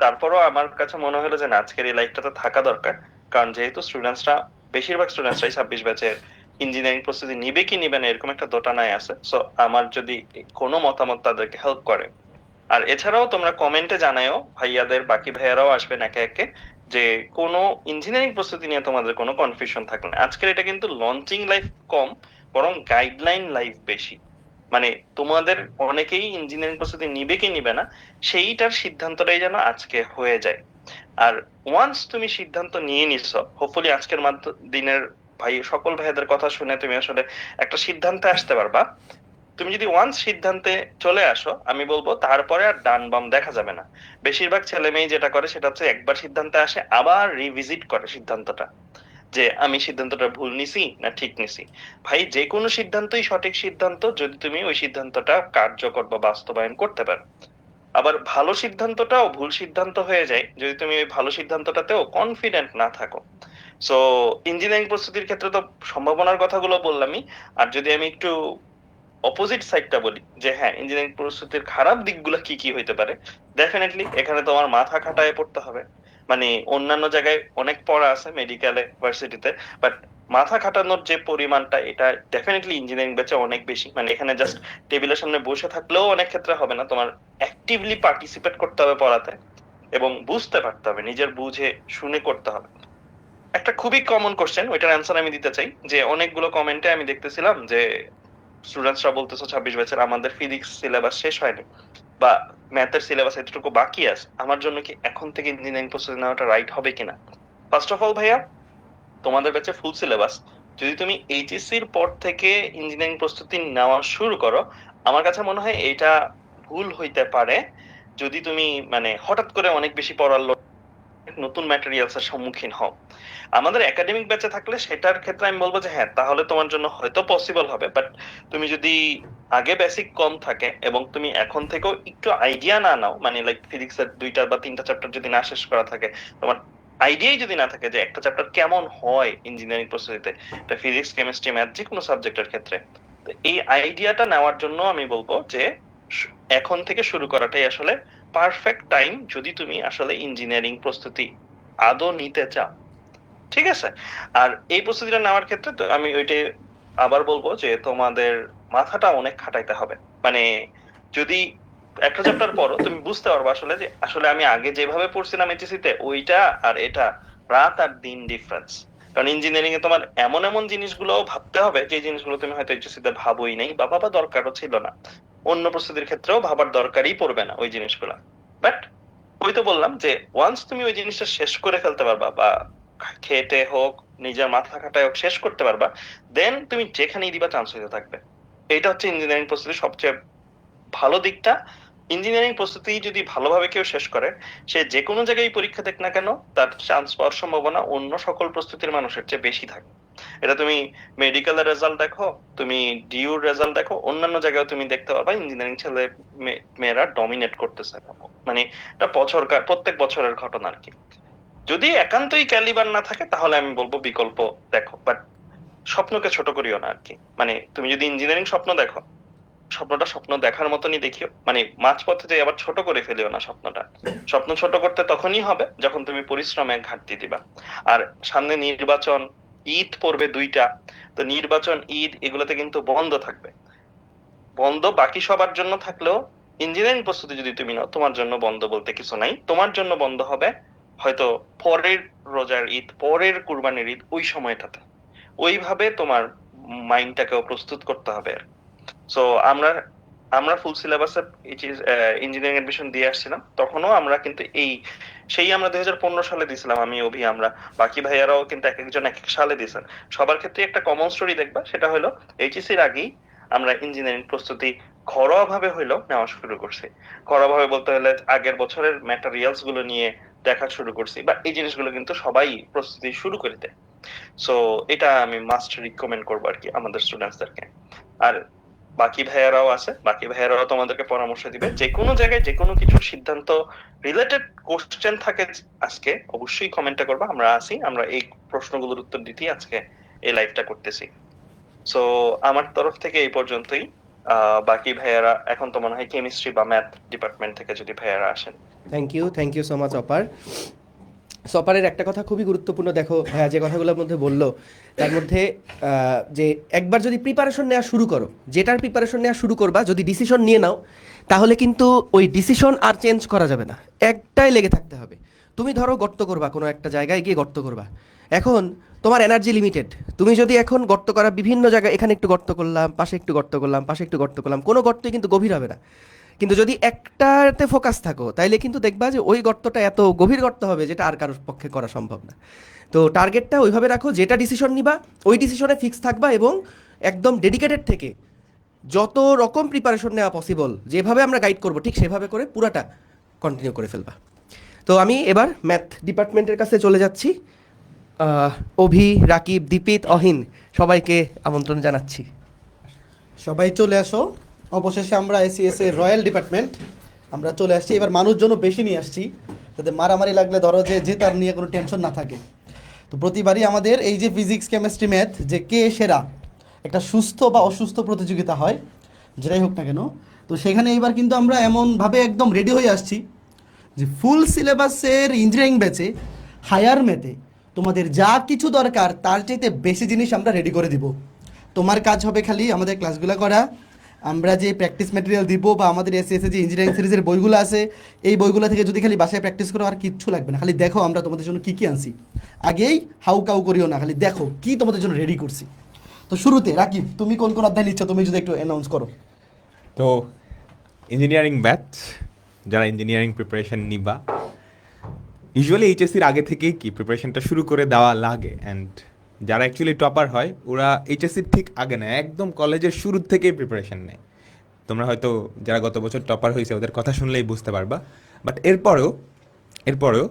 তারপরও আমার কাছে মনে হলো যে না, আজকের এই লাইফটাতে থাকা দরকার। কারণ যেহেতু স্টুডেন্টসরা, বেশিরভাগ স্টুডেন্টসরাই 26 ব্যাচের ইঞ্জিনিয়ারিং প্রস্তুতি নিবে কি নিবে না এরকম একটা দোটানায় আছে। সো আমার যদি কোনো মতামত তাদেরকে হেল্প করে। আর এছাড়াও তোমরা কমেন্টে জানাও, ভাইয়াদের বাকি ভাইয়ারাও আসবেন একে একে, যে কোনো ইঞ্জিনিয়ারিং প্রস্তুতি নিয়ে তোমাদের কোনো কনফিউশন থাকলে না। আজকের এটা কিন্তু লঞ্চিং লাইফ কম, বরং গাইডলাইন লাইফ বেশি। মানে তোমাদের অনেকেই ইঞ্জিনিয়ারিং প্রস্তুতি নিবে কি নিবে না সেইটার সিদ্ধান্তটাই যেন আজকে হয়ে যায়। আর ওয়ান্স তুমি সিদ্ধান্ত নিয়ে নিছো, হোপফুলি আজকের দিনের ভাই সকল ভাইদের কথা শুনে তুমি আসলে একটা সিদ্ধান্তে আসতে পারবা। তুমি যদি ওয়ান্স সিদ্ধান্তে চলে আসো, আমি বলবো তারপরে আর ডান বাম দেখা যাবে না। বেশিরভাগ ছেলে মেয়ে যেটা করে সেটা হচ্ছে একবার সিদ্ধান্তে আসে আবার রিভিজিট করে সিদ্ধান্তটা, যে আমি সিদ্ধান্তটা ভুল নিছি না ঠিক নিছি। ভাই যে কোনো সিদ্ধান্তই সঠিক সিদ্ধান্ত যদি তুমি ওই সিদ্ধান্তটা কার্যকর বা বাস্তবায়ন করতে পারো। আবার ভালো সিদ্ধান্তটাও ভুল সিদ্ধান্ত হয়ে যায় যদি তুমি ওই ভালো সিদ্ধান্তটাতেও কনফিডেন্ট না থাকো। সো ইঞ্জিনিয়ারিং প্রস্তুতির ক্ষেত্রে তো সম্ভাবনার কথাগুলো বললামই। আর যদি আমি একটু অপোজিট সাইডটা বলি যে হ্যাঁ ইঞ্জিনিয়ারিং প্রস্তুতির খারাপ দিকগুলো কি কি হইতে পারে, ডেফিনেটলি এখানে তোমার মাথা খাটায় পড়তে হবে। মানে অন্যান্য জায়গায় অনেক পড়া আছে মেডিকেলে, ভার্সিটিতে, বাট মাথা খাটানোর যে পরিমাণটা এটা ডেফিনেটলি ইঞ্জিনিয়ারিং ব্যাচে অনেক বেশি। মানে এখানে জাস্ট টেবিলের সামনে বসে থাকলেও অনেক ক্ষেত্রে হবে না, তোমার অ্যাক্টিভলি পার্টিসিপেট করতে হবে পড়াতে এবং বুঝতে পারতে হবে, নিজের বুঝে শুনে করতে হবে। একটা খুবই কমন কোশ্চেন, ওইটার অ্যান্সার আমি দিতে চাই। যে অনেকগুলো কমেন্টে আমি দেখতেছিলাম যে স্টুডেন্টসরা বলতেছো 26 ব্যাচের আমাদের ফিজিক্স সিলেবাস শেষ হয়নি বা ম্যাথের সিলেবাস এতটুকু বাকি আছে, আমার জন্য কি এখন থেকে ইঞ্জিনিয়ারিং প্রস্তুতি নেওয়াটা রাইট হবে কিনা? ফার্স্ট অফ অল ভাইয়া, তোমাদের ব্যাচে ফুল সিলেবাস। যদি তুমি এইচএসসির পর থেকে ইঞ্জিনিয়ারিং প্রস্তুতি নেওয়া শুরু করো, আমার কাছে মনে হয় এটা ভুল হইতে পারে যদি তুমি মানে হঠাৎ করে অনেক বেশি পড়ার নতুন ম্যাটেরিয়ালস এর সম্মুখীন হও। আমাদের একাডেমিক ব্যাচে থাকলে সেটার ক্ষেত্রে আমি বলবো যে হ্যাঁ তাহলে তোমার জন্য হয়তো পসিবল হবে, বাট তুমি যদি আগে বেসিক কম থাকে এবং তুমি এখন থেকেও একটু আইডিয়া না নাও, মানে লাইক ফিজিক্স এর 2টা বা 3টা চ্যাপ্টার যদি না শেষ করা থাকে, তোমার আইডিয়াই যদি না থাকে যে একটা চ্যাপ্টার কেমন হয় ইঞ্জিনিয়ারিং প্রস্তুতিতে, এটা ফিজিক্স কেমিস্ট্রি ম্যাথ যে কোনো সাবজেক্টের ক্ষেত্রে, তো এই আইডিয়াটা নেওয়ার জন্য আমি বলবো যে এখন থেকে শুরু করাটাই আসলে পারফেক্ট টাইম যদি তুমি আসলে ইঞ্জিনিয়ারিং প্রস্তুতি আদৌ নিতে চাও। ঠিক আছে? আর এই প্রস্তুতিটা নেওয়ার ক্ষেত্রে তো আমি ওইটাই আবার বলবো যে তোমাদের মাথাটা অনেক খাটাইতে হবে। মানে যদি একটা চ্যাপ্টার পড়ো তুমি বুঝতে পারবে আসলে যে আসলে আমি আগে যেভাবে পড়ছিলাম এইচএসসি তে ওইটা আর এটা রাত আর দিন ডিফারেন্স। কারণ ইঞ্জিনিয়ারিং এ তোমার এমন এমন জিনিসগুলো ভাবতে হবে যে জিনিসগুলো তুমি হয়তো এইচএসসি তে ভাবোই নাই বা ভাবা দরকারও ছিল না, অন্য প্রস্তুতির ক্ষেত্রেও ভাবার দরকারই পড়বে না ওই জিনিসগুলো। বাট ওই তো বললাম যে ওয়ান্স তুমি ওই জিনিসটা শেষ করে ফেলতে পারবা বা খেটে হোক নিজের মাথা খাটায় হোক শেষ করতে পারবা, দেন তুমি যেখানেই দিবা চান্স হইতে থাকবে। এটা হচ্ছে ইঞ্জিনিয়ারিং প্রস্তুতির সবচেয়ে ভালো দিকটা। ইঞ্জিনিয়ারিং প্রস্তুতি যদি ভালোভাবে কেউ শেষ করে, সে যে কোনো জায়গায় পরীক্ষা দেখ না কেন তার চান্স পাওয়ার সম্ভাবনা অন্য সকল প্রস্তুতির মানুষের চেয়ে বেশি থাকে। এটা তুমি মেডিকেলের রেজাল্ট দেখো, তুমি ডিউর রেজাল্ট দেখো, অন্যান্য জায়গায় তুমি দেখতে পারবা ইঞ্জিনিয়ারিং ছেলে মেয়েরা ডমিনেট করতেছে। মানে এটা প্রত্যেক বছরের ঘটনা আর কি। যদি একান্তই ক্যালিবার না থাকে তাহলে আমি বলবো বিকল্প দেখো, বাট স্বপ্নকে ছোট করিও না আর কি। মানে তুমি যদি ইঞ্জিনিয়ারিং স্বপ্ন দেখো, স্বপ্নটা স্বপ্ন দেখার মতনই দেখিও, মানে মাঝপথে যে আবার ছোট করে ফেলিও না স্বপ্নটা। স্বপ্ন ছোট করতে তখনই হবে যখন তুমি পরিশ্রমে ঘাটতি দিবা। আর সামনে নির্বাচন, ঈদ পড়বে 2টা, তো নির্বাচন ঈদ এগুলোতে কিন্তু বন্ধ থাকবে। বন্ধ বাকি সবার জন্য থাকলেও ইঞ্জিনিয়ারিং প্রস্তুতি যদি তুমি নাও তোমার জন্য বন্ধ বলতে কিছু নাই। তোমার জন্য বন্ধ হবে হয়তো পরের রোজার ঈদ, পরের কুরবানির ঈদ, ওই সময়টাতে। ওইভাবে তোমার মাইন্ডটাকেও প্রস্তুত করতে হবে। সো আমরা ফুল সিলেবাসে ইঞ্জিনিয়ারিং এডমিশন দিয়ে আসছিলাম, তখনও আমরা কিন্তু আমরা 2015 সালে দিয়েছিলাম, আমি অভি, আমরা বাকি ভাইয়ারাও কিন্তু এক একজন এক এক সালে দিয়েছেন। সবার ক্ষেত্রে একটা কমন স্টোরি দেখবা, সেটা হলো এইচএসসির আগেই আমরা ইঞ্জিনিয়ারিং প্রস্তুতি ঘরোয়া ভাবে হইলেও নেওয়া শুরু করছি। ঘরোয়া ভাবে বলতে হলে আগের বছরের ম্যাটেরিয়ালস গুলো নিয়ে দেখা শুরু করছি, বা এই জিনিসগুলো কিন্তু সবাই প্রস্তুতি শুরু করে দেয়। সো এটা আমি মাস্ট রিকমেন্ড করবো আর কি আমাদের স্টুডেন্টসদেরকে। আর বাকি ভাইয়ারাও আছে, বাকি ভাইয়ারাও তোমাদেরকে পরামর্শ দিবে। যে কোনো জায়গায় যে কোনো কিছু সিদ্ধান্ত রিলেটেড কোশ্চেন থাকে আজকে অবশ্যই কমেন্টটা করবা, আমরা আসি, আমরা এই প্রশ্নগুলোর উত্তর দিতেই আজকে এই লাইভটা করতেছি। সো আমার তরফ থেকে এই পর্যন্তই। বাকি ভাইয়ারা এখন তো মনে হয় কেমিস্ট্রি বা ম্যাথ ডিপার্টমেন্ট থেকে যদি ভাইয়ারা আসেন। থ্যাংক ইউ সো মাচ অপার। সপারের একটা কথা খুবই গুরুত্বপূর্ণ, দেখো ভাইয়া যে কথাগুলোর মধ্যে বললো তার মধ্যে যে একবার যদি প্রিপারেশন নেওয়া শুরু করো, যেটার প্রিপারেশন নেওয়া শুরু করবা, যদি ডিসিশন নিয়ে নাও তাহলে কিন্তু ওই ডিসিশন আর চেঞ্জ করা যাবে না, একটাই লেগে থাকতে হবে। তুমি ধরো গর্ত করবা, কোনো একটা জায়গায় গিয়ে গর্ত করবা, এখন তোমার এনার্জি লিমিটেড, তুমি যদি এখন গর্ত করা বিভিন্ন জায়গায়, এখানে একটু গর্ত করলাম, পাশে একটু গর্ত করলাম, পাশে একটু গর্ত করলাম, কোনো গর্তই কিন্তু গভীর হবে না। কিন্তু যদি একটাতে ফোকাস থাকো তাইলে কিন্তু দেখবা যে ওই গর্তটা এত গভীর গর্ত হবে যেটা আর কারোর পক্ষে করা সম্ভব না। তো টার্গেটটা ওইভাবে রাখো, যেটা ডিসিশন নিবা ওই ডিসিশনে ফিক্স থাকবা এবং একদম ডেডিকেটেড থেকে যত রকম প্রিপারেশন নেওয়া পসিবল, যেভাবে আমরা গাইড করব ঠিক সেভাবে করে পুরাটা কন্টিনিউ করে ফেলবা। তো আমি এবার ম্যাথ ডিপার্টমেন্টের কাছে চলে যাচ্ছি। অভি, রাকিব, দীপিত, অহিন সবাইকে আমন্ত্রণ জানাচ্ছি। সবাই চলে আসো। অবশেষে আমরা এসিএস এর রয়্যাল ডিপার্টমেন্ট আমরা চলে আসছি। এবার মানুষজনও বেশি নিয়ে আসছি, যাতে মারামারি লাগলে ধরো যে তার নিয়ে কোনো টেনশন না থাকে। তো প্রতিবারই আমাদের এই যে ফিজিক্স, কেমিস্ট্রি, ম্যাথ যে কে সেরা একটা সুস্থ বা অসুস্থ প্রতিযোগিতা হয়, যেটাই হোক না কেন, তো সেখানে এইবার কিন্তু আমরা এমনভাবে একদম রেডি হয়ে আসছি যে ফুল সিলেবাসের ইঞ্জিনিয়ারিং ব্যাচে হায়ার ম্যাথে তোমাদের যা কিছু দরকার তার চাইতে বেশি জিনিস আমরা রেডি করে দিব। তোমার কাজ হবে খালি আমাদের ক্লাসগুলো করা, আমরা যে প্র্যাকটিস ম্যাটেরিয়াল দিব বা আমাদের এসএসএ যে ইঞ্জিনিয়ারিং সিরিজের বইগুলো আছে এই বইগুলো থেকে যদি খালি বাসায় প্র্যাকটিস করো আর কিচ্ছু লাগবে না, খালি দেখো আমরা তোমাদের জন্য কী কী আনছি। আগেই হাউ কাউ করিও না, খালি দেখো কি তোমাদের জন্য রেডি করছি। তো শুরুতে রাকিব, তুমি কোন কোন অধ্যায় নিচ্ছ তুমি যদি একটু অ্যানাউন্স করো। তো ইঞ্জিনিয়ারিং ব্যাচ, যারা ইঞ্জিনিয়ারিং প্রিপারেশন নিবা, ইউজুয়ালি এইচএসসির আগে থেকেই কি প্রিপারেশনটা শুরু করে দেওয়া লাগে। অ্যান্ড যারা অ্যাকচুয়ালি টপার হয় ওরা এইচএসসির ঠিক আগে নেয়, একদম কলেজের শুরুর থেকেই প্রিপারেশন নেয়। তোমরা হয়তো যারা গত বছর টপার হয়েছে ওদের কথা শুনলেই বুঝতে পারবা। বাট এরপরেও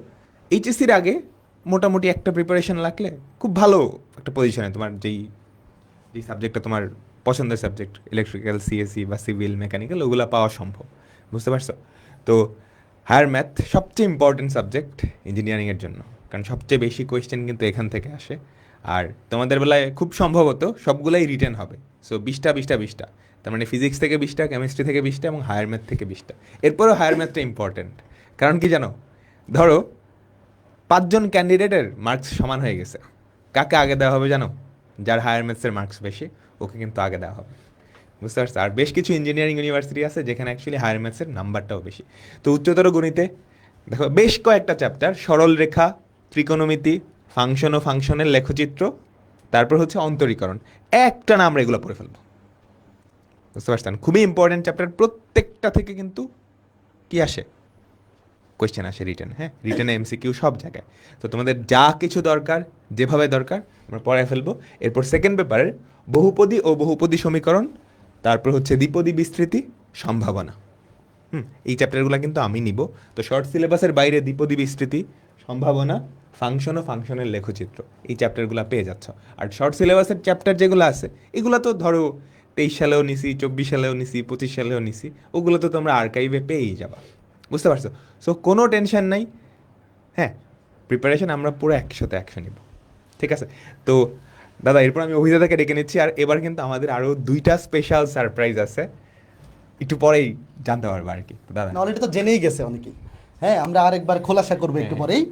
এইচএসসির আগে মোটামুটি একটা প্রিপারেশন লাগলে খুব ভালো একটা পজিশনে তোমার যেই সাবজেক্টটা তোমার পছন্দের সাবজেক্ট, ইলেকট্রিক্যাল, সিএসসি বা সিভিল, মেকানিক্যাল, ওগুলো পাওয়া সম্ভব। বুঝতে পারছো? তো হায়ার ম্যাথ সবচেয়ে ইম্পর্টেন্ট সাবজেক্ট ইঞ্জিনিয়ারিংয়ের জন্য, কারণ সবচেয়ে বেশি কোয়েশ্চেন কিন্তু এখান থেকে আসে। আর তোমাদের বেলায় খুব সম্ভবত সবগুলাই রিটেন হবে। সো 20টা, তার মানে ফিজিক্স থেকে 20টা, কেমিস্ট্রি থেকে 20টা এবং হায়ার ম্যাথ থেকে 20টা। এরপরেও হায়ার ম্যাথটা ইম্পর্টেন্ট, কারণ কি জানো, ধরো 5জন ক্যান্ডিডেটের মার্কস সমান হয়ে গেছে, কাকে আগে দেওয়া হবে জানো? যার হায়ার ম্যাথসের মার্কস বেশি ওকে কিন্তু আগে দেওয়া হবে। বুঝতে পারছো? আর বেশ কিছু ইঞ্জিনিয়ারিং ইউনিভার্সিটি আছে যেখানে অ্যাকচুয়ালি হায়ার ম্যাথসের নাম্বারটাও বেশি। তো উচ্চতর গণিতে দেখো বেশ কয়েকটা চ্যাপ্টার, সরল রেখা, ত্রিকোণমিতি, ফাংশন ও ফাংশনের লেখচিত্র, তারপর হচ্ছে অন্তরীকরণ, একটা না আমরা এগুলো পড়ে ফেলবো। বুঝতে পারছেন? খুবই ইম্পর্টেন্ট চ্যাপ্টার, প্রত্যেকটা থেকে কিন্তু কি আসে, কোয়েশ্চেন আসে রিটেন। হ্যাঁ, রিটেনে এমসিকিউ সব জায়গায়। তো তোমাদের যা কিছু দরকার, যেভাবে দরকার আমরা পড়ায় ফেলবো। এরপর সেকেন্ড পেপারের বহুপদী ও বহুপদী সমীকরণ, তারপর হচ্ছে দ্বিপদী বিস্তৃতি, সম্ভাবনা। এই চ্যাপ্টারগুলো কিন্তু আমি নিব। তো শর্ট সিলেবাসের বাইরে দ্বিপদী বিস্তৃতি, সম্ভাবনা, ফাংশন ও ফাংশনের লেখচিত্র, এই চ্যাপ্টারগুলো পেয়ে যাচ্ছ। আর শর্ট সিলেবাসের চ্যাপ্টার যেগুলো আছে এগুলো তো ধরো 23 সালেও নিছি, 24 সালেও নিছি, 25 সালেও নিছি, ওগুলো তো তোমরা আর্কাইভে পেয়েই যাবা। বুঝতে পারছো? সো কোনো টেনশন নাই। হ্যাঁ, প্রিপারেশন আমরা পুরো 100% নিব। ঠিক আছে? তো দাদা, এরপর আমি অভিদাদাকে ডেকে নিচ্ছি। আর এবার কিন্তু আমাদের আরও 2টা স্পেশাল সারপ্রাইজ আছে, একটু পরেই জানতে পারবো আর কি। দাদা অলরেডি তো জেনেই গেছে অনেকেই। হ্যাঁ, আমরা আরেকবার খোলাসা করবো একটু পরেই।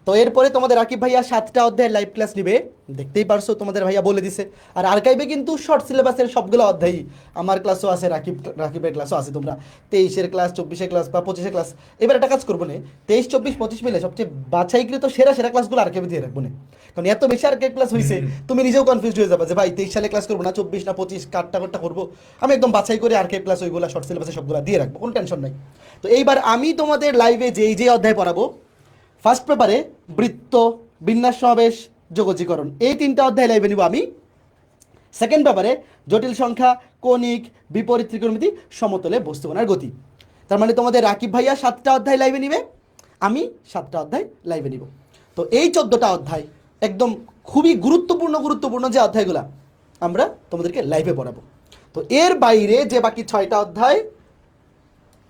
তো এরপরে তোমাদের রাকিব ভাইয়া 7টা অধ্যায়ের লাইভ ক্লাস নিবে, দেখতেই পারছো, তোমাদের ভাইয়া বলে দিছে। আর আর্কাইভে কিন্তু শর্ট সিলেবাসের সবগুলো অধ্যায়, আমার ক্লাসও আছে, রাকিবের ক্লাসও আছে। তোমরা 23-এর ক্লাস, 24-এর ক্লাস বা 25-এর ক্লাস, এবার একটা কাজ করবো না, 23, 24, 25 মিলে সবচেয়ে বাছাইকৃত সেরা ক্লাসগুলো আর্কাইভে দিয়ে রাখবো না, কারণ এত বেশি আর্কাইভ ক্লাস হয়েছে তুমি নিজেও কনফিউজ হয়ে যাবে যে ভাই 23 সালে ক্লাস করবো না, 24 না 25 কাটটা করবো। আমি একদম বাছাই করে আর্কাইভ ক্লাস ওইগুলো শর্ট সিলেবাসে সবগুলো দিয়ে রাখবো, কোনো টেনশন নাই। তো এইবার আমি তোমাদের লাইভে যে অধ্যায় পড়াবো, ফার্স্ট পেপারে বৃত্ত, বিন্যাস, সমাবেশ, যোগজীকরণ, এই 3টা অধ্যায় লাইভে নিব আমি। সেকেন্ড পেপারে জটিল সংখ্যা, কণিক, বিপরীত ত্রিকোণমিতি, সমতলে বস্তুকণার গতি। তার মানে তোমাদের রাকিব ভাইয়া 7টা অধ্যায় লাইভে নিবে, আমি 7টা অধ্যায় লাইভে নিব। তো এই 14টা অধ্যায় একদম খুবই গুরুত্বপূর্ণ যে অধ্যায়গুলো আমরা তোমাদেরকে লাইভে পড়াবো। তো এর বাইরে যে বাকি 6টা অধ্যায়,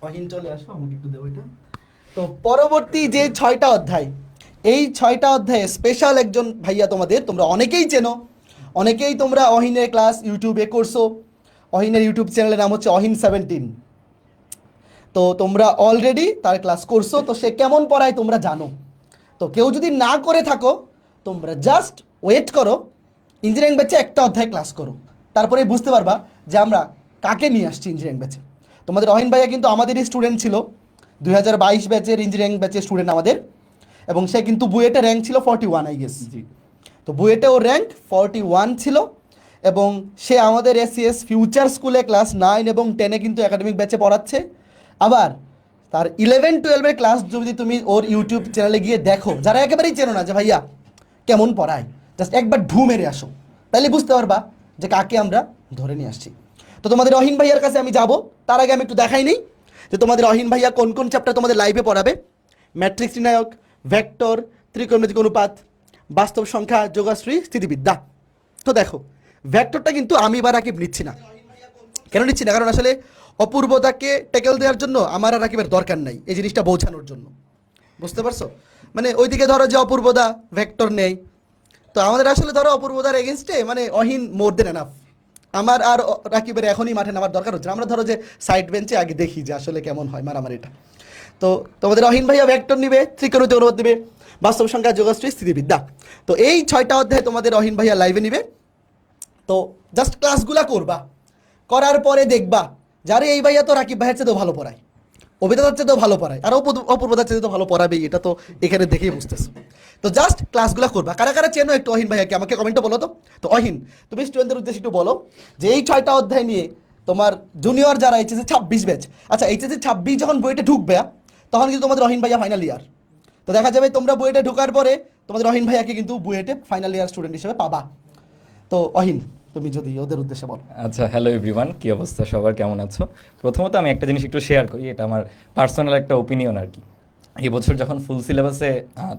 অহিন চলে আসো, আমাকে একটু দেবো এটা। তো পরবর্তী যে 6টা অধ্যায়, এই 6টা অধ্যায়ে স্পেশাল একজন ভাইয়া তোমরা অনেকেই চেনো, অনেকেই তোমরা অহিনের ক্লাস ইউটিউবে করছো। অহিনের ইউটিউব চ্যানেলের নাম হচ্ছে অহিন17। তো তোমরা অলরেডি তার ক্লাস করছো, তো সে কেমন পড়ায় তোমরা জানো। তো কেউ যদি না করে থাকো, তোমরা জাস্ট ওয়েট করো, ইঞ্জিনিয়ারিং ব্যাচে একটা অধ্যায় ক্লাস করো, তারপরে বুঝতে পারবা যে আমরা কাকে নিয়ে আসছি ইঞ্জিনিয়ারিং ব্যাচে। তোমাদের অহিন ভাইয়া কিন্তু আমাদেরই স্টুডেন্ট ছিল, 2022 ব্যাচের ইঞ্জিনিয়ারিং ব্যাচের স্টুডেন্ট আমাদের, এবং সে কিন্তু বুয়েটে র্যাঙ্ক ছিল 41, আই গেস। তো বুয়েটে ওর র্যাঙ্ক 41 ছিল, এবং সে আমাদের এসসিএস ফিউচার স্কুলে ক্লাস 9 এবং 10-এ কিন্তু একাডেমিক ব্যাচে পড়াচ্ছে। আবার তার 11-12-এর ক্লাস যদি তুমি ওর ইউটিউব চ্যানেলে গিয়ে দেখো, যারা একেবারেই চেনো না যে ভাইয়া কেমন পড়ায়, জাস্ট একবার ঢু মেরে আসো, তাহলে বুঝতে পারবা যে কাকে আমরা ধরে নিয়ে আসছি। তো তোমাদের অহিন ভাইয়ার কাছে আমি যাব, তার আগে আমি একটু দেখাই নেই যে তোমাদের অহিন ভাইয়া কোন কোন চ্যাপ্টার তোমাদের লাইভে পড়াবে। ম্যাট্রিক্স নির্ণায়ক, ভেক্টর, ত্রিকোণমিতিক অনুপাত, বাস্তব সংখ্যা, যোগাশ্রী, স্থিতিবিদ্যা। তো দেখো ভেক্টরটা কিন্তু আমি বা রাকিব নিচ্ছি না। কেন নিচ্ছি না? কারণ আসলে অপূর্বতাকে টেকেল দেওয়ার জন্য আমার আর রাকিবের দরকার নাই, এই জিনিসটা বোঝানোর জন্য। বুঝতে পারছো? মানে ওইদিকে ধরো যে অপূর্বদা ভেক্টর নেই, তো আমাদের আসলে ধরো অপূর্বতার এগেনস্টে মানে অহিন মোর দেন এনাফ। আমার আর রাকিবের এখনই মাঠে নামার দরকার হচ্ছে না। আমরা ধরো যে সাইড বেঞ্চে আগে দেখি যে আসলে কেমন হয় মারামারিটা। তো তোমাদের অহিন ভাইয়া ভেক্টর নিবে, ত্রিকোণমিতিক অনুপাত নিবে, বাস্তব সংখ্যা, যোগাশ্রী, স্থিতিবিদ্যা। তো এই 6টা অধ্যায় তোমাদের অহিন ভাইয়া লাইভে নিবে। তো জাস্ট ক্লাসগুলা করবা, করার পরে দেখবা যারে এই ভাইয়া তো রাকিব ভাইয়ের চেয়ে তো ভালো পড়ায়, অভিদাতার চেয়ে তো ভালো পড়ায়, আর অপূর্বতার চেয়ে তো ভালো পড়াবেই, এটা তো এখানে দেখেই বুঝতেছো। তো জাস্ট ক্লাসগুলো করবা। কারা কারা চেনো একটু অহিন ভাইয়াকে আমাকে কমেন্টে বলো তো। তো অহিন, তুমি স্টুডেন্টদের উদ্দেশ্যে একটু বলো যে এই 6টা অধ্যায় নিয়ে তোমার জুনিয়র যারা এইচএসসি 26 ব্যাচ, আচ্ছা এইচএসসি 26 যখন বইটা ঢুকবে তখন কিন্তু তোমাদের অহিন ভাইয়া ফাইনাল ইয়ার। তো দেখা যাবে তোমরা বুয়েটে ঢোকার পরে তোমাদের অহিন ভাইয়াকে কিন্তু বুয়েটে ফাইনাল ইয়ার স্টুডেন্ট হিসেবে পাবা। তো অহিন, তুমি যদি ওদের উদ্দেশ্যে বলো। আচ্ছা, হ্যালো এভরিওয়ান, কি অবস্থা সবার, কেমন আছো? প্রথমত আমি একটা জিনিস একটু শেয়ার করি, এটা আমার পার্সোনাল একটা ওপিনিয়ন আর কি। এই বছর যখন ফুল সিলেবাসে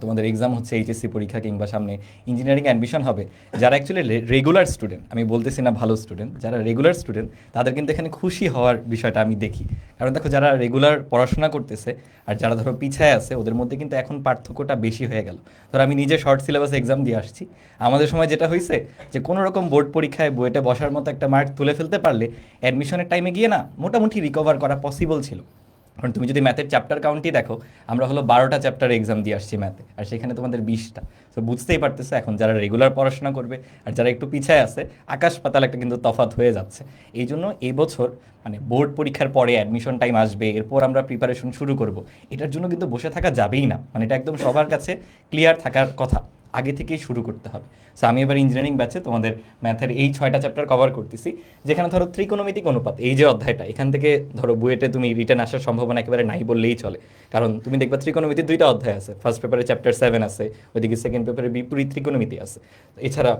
তোমাদের এক্সাম হচ্ছে, এইচএসসি পরীক্ষা কিংবা সামনে ইঞ্জিনিয়ারিং অ্যাডমিশন হবে, যারা অ্যাকচুয়ালি রেগুলার স্টুডেন্ট, আমি বলতেছি না ভালো স্টুডেন্ট, যারা রেগুলার স্টুডেন্ট তাদের কিন্তু এখানে খুশি হওয়ার বিষয়টা আমি দেখি। কারণ দেখো, যারা রেগুলার পড়াশোনা করতেছে আর যারা ধরো পিছায় আছে, ওদের মধ্যে কিন্তু এখন পার্থক্যটা বেশি হয়ে গেল। ধরো আমি নিজে শর্ট সিলেবাসে এক্সাম দিয়ে আসছি, আমাদের সময় যেটা হয়েছে যে কোনো রকম বোর্ড পরীক্ষায় বইটা বসার মতো একটা মার্ক তুলে ফেলতে পারলে অ্যাডমিশনের টাইমে গিয়ে না মোটামুটি রিকভার করা পসিবল ছিল। কারণ তুমি যদি ম্যাথের চ্যাপ্টার কাউন্টই দেখো, আমরা হলো 12টা চ্যাপ্টার এক্সাম দিয়ে আসছি ম্যাথে, আর সেখানে তোমাদের 20টা। তো বুঝতেই পারতেছে এখন যারা রেগুলার পড়াশোনা করবে আর যারা একটু পিছায় আছে, আকাশ পাতাল একটা কিন্তু তফাৎ হয়ে যাচ্ছে। এই জন্য এই বছর মানে বোর্ড পরীক্ষার পরে অ্যাডমিশন টাইম আসবে, এরপর আমরা প্রিপারেশন শুরু করব, এটার জন্য কিন্তু বসে থাকা যাবেই না। মানে এটা একদম সবার কাছে ক্লিয়ার থাকার কথা, আগে থেকেই শুরু করতে হবে। সো আমি এবার ইঞ্জিনিয়ারিং ব্যাচে তোমাদের ম্যাথের এই 6টা চ্যাপ্টার কভার করতেছি, যেখানে ধরো ত্রিকোণমিতিক অনুপাত, এই যে অধ্যায়টা, এখান থেকে ধরো বুয়েটে তুমি রিটার্ন আসার সম্ভাবনা একেবারে নাই বললেই চলে। কারণ তুমি দেখবা ত্রিকোণমিতির 2টা অধ্যায় আছে, ফার্স্ট পেপারে চ্যাপ্টার 7 আছে, ওইদিকে সেকেন্ড পেপারে বিপরীত ত্রিকোণমিতি আছে। এছাড়া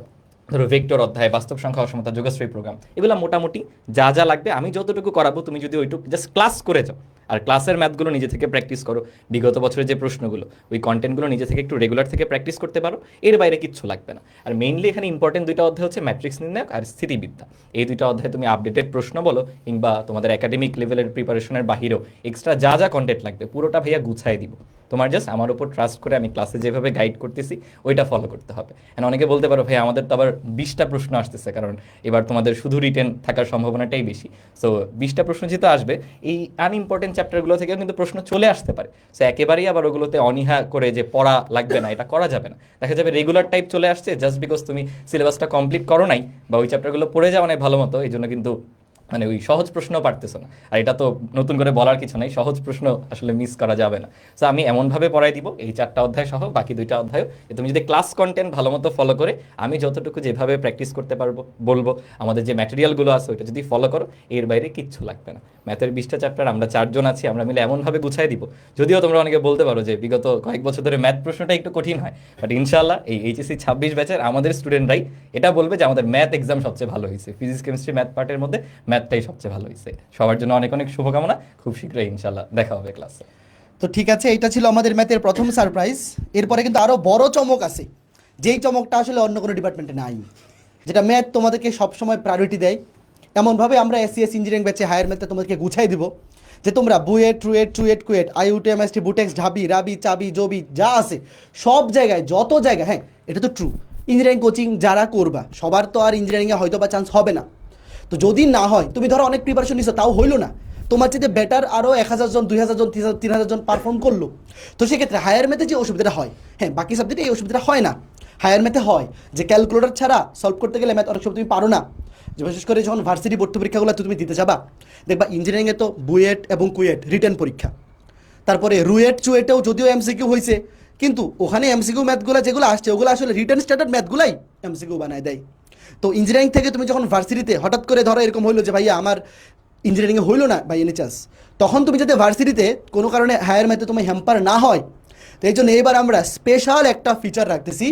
ধরো ভেক্টর অধ্যায়, বাস্তব সংখ্যা, অসমতা, যোগাশ্রী প্রোগ্রাম, এগুলো মোটামুটি যা যা লাগবে আমি যতটুকু করাবো, তুমি যদি ওইটুকু জাস্ট ক্লাস করে যাও আর ক্লাসের ম্যাথগুলো নিজে থেকে প্র্যাকটিস করো, বিগত বছরের যে প্রশ্নগুলো, ওই কন্টেন্টগুলো নিজে থেকে একটু রেগুলার থেকে প্র্যাকটিস করতে পারো, এর বাইরে কিচ্ছু লাগবে না। আর মেইনলি এখানে ইম্পর্টেন্ট 2টা অধ্যায় হচ্ছে ম্যাট্রিক্স নির্ণায়ক আর স্থিতিবিদ্যা। এই 2টা অধ্যায় তুমি আপডেটেড প্রশ্ন বলো কিংবা তোমাদের একাডেমিক লেভেলের প্রিপারেশনের বাহিরেও এক্সট্রা যা যা কন্টেন্ট লাগবে পুরোটা ভাইয়া গুছাই দিব। তোমার জাস্ট আমার উপর ট্রাস্ট করে আমি ক্লাসে যেভাবে গাইড করতেছি ওইটা ফলো করতে হবে। অ্যান্ড অনেকে বলতে পারো ভাই আমাদের তো আবার 20টা প্রশ্ন আসতেছে, কারণ এবার তোমাদের শুধু রিটেন থাকার সম্ভাবনাটাই বেশি। সো 20টা প্রশ্ন যেহেতু আসবে, এই আনইম্পর্টেন্ট চ্যাপ্টারগুলো থেকেও কিন্তু প্রশ্ন চলে আসতে পারে। সো একেবারেই আবার ওগুলোতে অনীহা করে যে পড়া লাগবে না, এটা করা যাবে না। দেখা যাবে রেগুলার টাইপ চলে আসছে জাস্ট বিকজ তুমি সিলেবাসটা কমপ্লিট করো নাই বা ওই চ্যাপ্টারগুলো পড়ে যাও নাই ভালো মতো, এই জন্য কিন্তু মানে ওই সহজ প্রশ্ন পারতেছো না। আর এটা তো নতুন করে বলার কিছু নাই, সহজ প্রশ্ন আসলে মিস করা যাবে না। সো আমি এমনভাবে পড়াই দিব এই 4টা অধ্যায় সহ বাকি 2টা অধ্যায়, তুমি যদি ক্লাস কন্টেন্ট ভালো মতো ফলো করে আমি যতটুকু যেভাবে প্র্যাকটিস করতে পারবো বলবো, আমাদের যে ম্যাটেরিয়ালগুলো আছে ওইটা যদি ফলো করো, এর বাইরে কিচ্ছু লাগবে না। ম্যাথের 20টা চ্যাপ্টার আমরা 4 জন আছি, আমরা মিলে এমনভাবে গুছাই দিব। যদিও তোমরা অনেকে বলতে পারো যে বিগত কয়েক বছর ধরে ম্যাথ প্রশ্নটা একটু কঠিন হয়, বাট ইনশাআল্লাহ এই এইচএসসি 26 ব্যাচের আমাদের স্টুডেন্টরাই এটা বলবে যে আমাদের ম্যাথ এক্সাম সবচেয়ে ভালো হয়েছে, ফিজিক্স কেমিস্ট্রি ম্যাথ পার্টের মধ্যে ম্যাথটাই সবচেয়ে ভালো হয়েছে। সবার জন্য অনেক অনেক শুভকামনা, খুব শীঘ্রই ইনশাআল্লাহ দেখা হবে ক্লাসে। তো ঠিক আছে, এটা ছিল আমাদের ম্যাথের প্রথম সারপ্রাইজ। এরপরে কিন্তু আরও বড় চমক আছে, যেই চমকটা আসলে অন্য কোনো ডিপার্টমেন্টে নাই, যেটা ম্যাথ তোমাদেরকে সবসময় প্রায়োরিটি দেয়। এমনভাবে আমরা এসসিএস ইঞ্জিনিয়ারিং ব্যাচে হায়ার ম্যাথে তোমাদেরকে গুছাই দিব যে তোমরা বুয়েট, ট্রুয়েট, কুয়েট, আইউটি, এমএসটি, বুটেক্স, ঢাবি, রাবি, চাবি, জবি যা আছে সব জায়গায়, যত জায়গায়, হ্যাঁ এটা তো ট্রু, ইঞ্জিনিয়ারিং কোচিং যারা করবা সবার তো আর ইঞ্জিনিয়ারিংয়ে হয়তো বা চান্স হবে না। তো যদি না হয়, তুমি ধরো অনেক প্রিপারেশন নিছো তাও হইলো না, তোমার চেয়ে বেটার আরও 1000 জন, 2000 জন, 3000 জন পারফর্ম করলো, তো সেক্ষেত্রে হায়ার ম্যাথে যে অসুবিধাটা হয়, হ্যাঁ বাকি সাবজেক্টে এই অসুবিধাটা হয় না, হায়ার ম্যাথে হয় যে ক্যালকুলেটর ছাড়া সলভ করতে গেলে ম্যাথ অনেক সময় তুমি পারো না। যে বিশেষ করে যখন ভার্সিটি ভর্তি পরীক্ষাগুলো তুমি দিতে যাবা, দেখবা ইঞ্জিনিয়ারিংয়ে তো বুয়েট এবং কুয়েট রিটেন পরীক্ষা, তারপরে রুয়েট, চুয়েটেও যদিও এমসিকিউ হয়েছে, কিন্তু ওখানে এমসিকিউ ম্যাথগুলো যেগুলো আসছে ওগুলো আসলে রিটেন স্ট্যান্ডার্ড ম্যাথগুলাই এমসিকিউ বানায় দেয়। তো ইঞ্জিনিয়ারিং থেকে তুমি যখন ভার্সিটিতে হঠাৎ করে ধরো এরকম হইলো যে ভাইয়া আমার ইঞ্জিনিয়ারিংয়ে হইলো না বাই এনি চান্স, তখন তুমি যাতে ভার্সিটিতে কোনো কারণে হায়ার ম্যাথে তুমি হ্যাম্পার না হয়, তো এই জন্য এবার আমরা স্পেশাল একটা ফিচার রাখতেছি,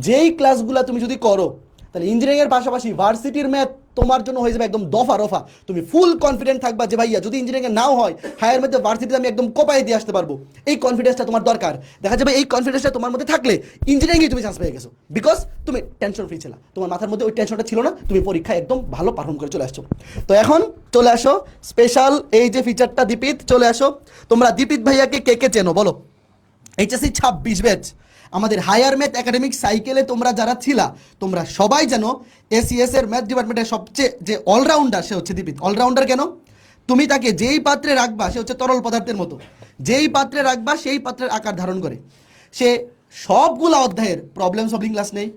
যেই ক্লাসগুলো তুমি যদি করো তাহলে ইঞ্জিনিয়ারিংয়ের পাশাপাশি ভার্সিটির ম্যাথ তোমার জন্য হয়ে যাবে একদম দফা রফা। তুমি ফুল কনফিডেন্ট থাকবা যে ভাইয়া যদি ইঞ্জিনিয়ারিং নাও হয়, হায়ার মধ্যে ভার্সিটিতে আমি একদম কোপায় দিয়ে আসতে পারবো। এই কনফিডেন্সটা তোমার দরকার। দেখা যাবে এই কনফিডেন্সটা তোমার মধ্যে থাকলে ইঞ্জিনিয়ারিংয়ে তুমি চান্স পেয়ে গেছো, বিকজ তুমি টেনশন ফ্রি ছিলা, তোমার মাথার মধ্যে ওই টেনশনটা ছিল না, তুমি পরীক্ষায় একদম ভালো পারফর্ম করে চলে আসছো। তো এখন চলে আসো স্পেশাল এই যে ফিচারটা, দীপিত চলে আসো। তোমরা দীপিত ভাইয়াকে কে কে চেনো বলো? এইচএসসি 26 ব্যাচ আমাদের হায়ার ম্যাথ একাডেমিক সাইকেলে তোমরা যারা ছিলা, তোমরা সবাই জানো এসিএস এর ম্যাথ ডিপার্টমেন্টের সবচেয়ে যে অলরাউন্ডার সে হচ্ছে দীপিত। অলরাউন্ডার কেন? তুমি তাকে যেই পাত্রে রাখবা সে হচ্ছে তরল পদার্থের মতো, যেই পাত্রে রাখবা সেই পাত্রের আকার ধারণ করে। সে সবগুলা অধ্যায়ের প্রবলেম সলভিং ক্লাস নেই।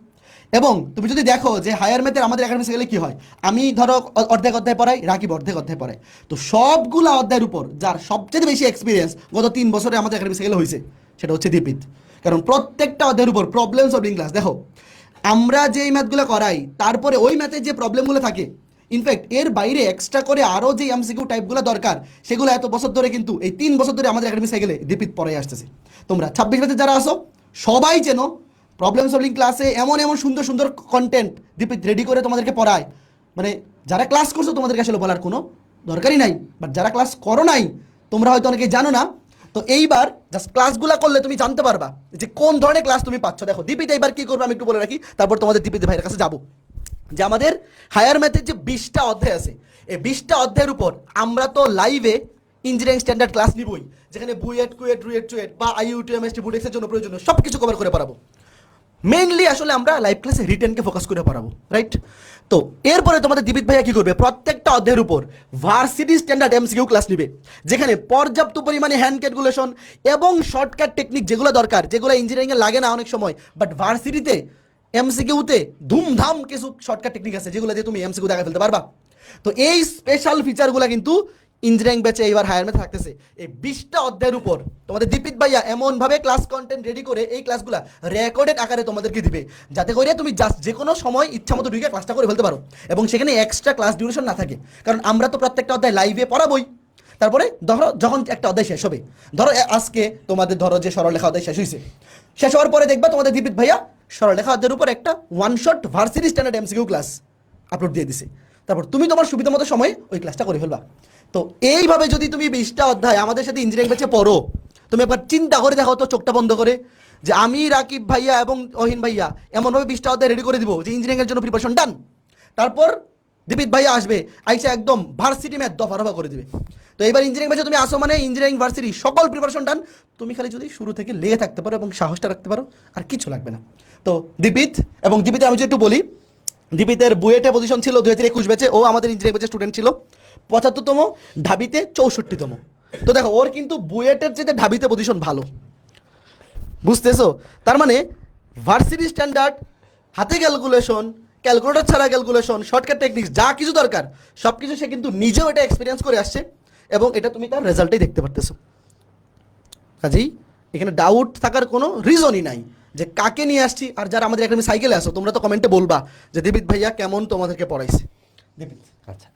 এবং তুমি যদি দেখো যে হায়ার ম্যাথের আমাদের একাডেমিক সাইকেলে কি হয়, আমি ধরো অর্ধেক অধ্যায় পড়াই, রাকিব অর্ধেক অধ্যায় পড়াই, তো সবগুলা অধ্যায়ের উপর যার সবচেয়ে বেশি এক্সপিরিয়েন্স গত 3 বছরে আমাদের একাডেমিক সাইকেলে হয়েছে সেটা হচ্ছে দীপিত। কারণ প্রত্যেকটা অধ্যায়ের উপর প্রবলেম সলভিং ক্লাস। দেখো আমরা যেই ম্যাথগুলো করাই তারপরে ওই ম্যাথের যে প্রবলেমগুলো থাকে, ইনফ্যাক্ট এর বাইরে এক্সট্রা করে আরও যে এমসিকিউ টাইপগুলো দরকার সেগুলো এত বছর ধরে কিন্তু এই 3 বছর ধরে আমাদের একাডেমিক সাইকেলে দীপিত পড়াই আসতেছে। তোমরা 26 ব্যাচে যারা আসো সবাই চেনো প্রবলেম সলভিং ক্লাসে এমন এমন সুন্দর সুন্দর কন্টেন্ট দীপিত রেডি করে তোমাদেরকে পড়ায়, মানে যারা ক্লাস করছো তোমাদেরকে আসলে বলার কোনো দরকারই নাই, বাট যারা ক্লাস করো নাই তোমরা হয়তো অনেকে জানো না। তো এইবার জাস্ট ক্লাসগুলো করলে তুমি জানতে পারবা যে কোন ধরনের ক্লাস তুমি পাচ্ছ। দেখো দীপিত এইবার কি করবে আমি একটু বলে রাখি, তারপর তোমাদের দীপিত ভাইয়ের কাছে যাবো। যে আমাদের হায়ার ম্যাথের যে 20টা অধ্যায় আছে, এই 20টা অধ্যায়ের উপর আমরা তো লাইভে ইঞ্জিনিয়ারিং স্ট্যান্ডার্ড ক্লাস নিবই, যেখানে বুয়েট কুয়েট রুয়েট চুয়েট বা আইইউটিএমএসটি বুটেক্সের জন্য প্রয়োজনীয় সব কিছু কভার করে পারাবো। মেইনলি আসলে আমরা লাইভ ক্লাসে রিটেনকে ফোকাস করে পড়াবো, রাইট? তো এরপরে তোমাদের দীপিত ভাইয়া কি করবে, প্রত্যেকটা অধ্যায়ের উপর ভার্সিটি স্ট্যান্ডার্ড এমসিকিউ ক্লাস নিবে, যেখানে পর্যাপ্ত পরিমাণে হ্যান্ড ক্যালকুলেশন এবং শর্টকাট টেকনিক যেগুলো দরকার, যেগুলো ইঞ্জিনিয়ারিংয়ে লাগে না অনেক সময়, বাট ভার্সিটিতে এমসিকিউতে ধুমধাম কিছু শর্টকাট টেকনিক আছে যেগুলো দিয়ে তুমি এমসিকিউ দেখা ফেলতে পারবা। তো এই স্পেশাল ফিচারগুলো কিন্তু ইঞ্জিনিয়ারিং ব্যাচে এইবার হায়ার ম্যাথ থাকতেছে। এই 20টা অধ্যায়ের উপর তোমাদের দীপিত ভাইয়া এমনভাবে ক্লাস কন্টেন্ট রেডি করে এই ক্লাসগুলো রেকর্ডেড আকারে তোমাদেরকে দিবে, যাতে করে তুমি জাস্ট যে কোনো সময় ইচ্ছা মতো ঢুকে ক্লাসটা করে ফেলতে পারো এবং সেখানে এক্সট্রা ক্লাস ডিউরেশন না থাকে। কারণ আমরা তো প্রত্যেকটা অধ্যায় লাইভে পড়াবই। তারপরে ধরো যখন একটা অধ্যায় শেষ হবে, ধরো আজকে তোমাদের ধরো যে সরলরেখা অধ্যায় শেষ হয়েছে, শেষ হওয়ার পরে দেখবা তোমাদের দীপিত ভাইয়া সরলরেখা অধ্যায়ের উপর একটা one shot varsity standard MCQ class upload দিয়ে দিছে। তারপর তুমি তোমার সুবিধা মতো সময় ওই ক্লাসটা করে ফেলবা। তো এইভাবে যদি তুমি 20টা অধ্যায় আমাদের সাথে ইঞ্জিনিয়ারিং ব্যাচে পড়ো, তুমি একবার চিন্তা করে দেখো তো চোখটা বন্ধ করে, যে আমি রাকিব ভাইয়া এবং অহিন ভাইয়া এমনভাবে 20টা অধ্যায় রেডি করে দিব যে ইঞ্জিনিয়ারিংয়ের জন্য প্রিপারেশন ডান। তারপর দীপিত ভাইয়া আসবে, আইসা একদম ভার্সিটি ম্যাথ দফা রফা করে দিবে। তো এবার ইঞ্জিনিয়ারিং ব্যাচে তুমি আসো মানে ইঞ্জিনিয়ারিং ভার্সিটি সকল প্রিপারেশন ডান। তুমি খালি যদি শুরু থেকে লেগে থাকতে পারো এবং সাহসটা রাখতে পারো, আর কিছু লাগবে না। তো দীপিত এবং দীপিতে আমি যদি একটু বলি, দীপিতের বুয়েটে পজিশন ছিল 2021 ব্যাচে, ও আমাদের ইঞ্জিনিয়ারিং ব্যাচের স্টুডেন্ট ছিল 75তম, ঢাবিতে 64তম। তো দেখো ওর কিন্তু বুয়েটের চেয়ে ঢাবিতে পজিশন ভালো, বুঝতেছো? তার মানে ভার্সিটি স্ট্যান্ডার্ড, হাতে ক্যালকুলেশন, ক্যালকুলেটর ছাড়া ক্যালকুলেশন, শর্টকাট টেকনিক্স যা কিছু দরকার সব কিছু সে কিন্তু নিজেও এটা এক্সপিরিয়েন্স করে আসছে এবং এটা তুমি তার রেজাল্টেই দেখতে পারতেছো। কাজেই এখানে ডাউট থাকার কোনো রিজনই নাই যে কাকে নিয়ে আসছি। আর যারা আমাদের একাডেমি সাইকেলে আসো তোমরা তো কমেন্টে বলবা যে দীপিত ভাইয়া কেমন তোমাদেরকে পড়াইছে। দীপিত আচ্ছা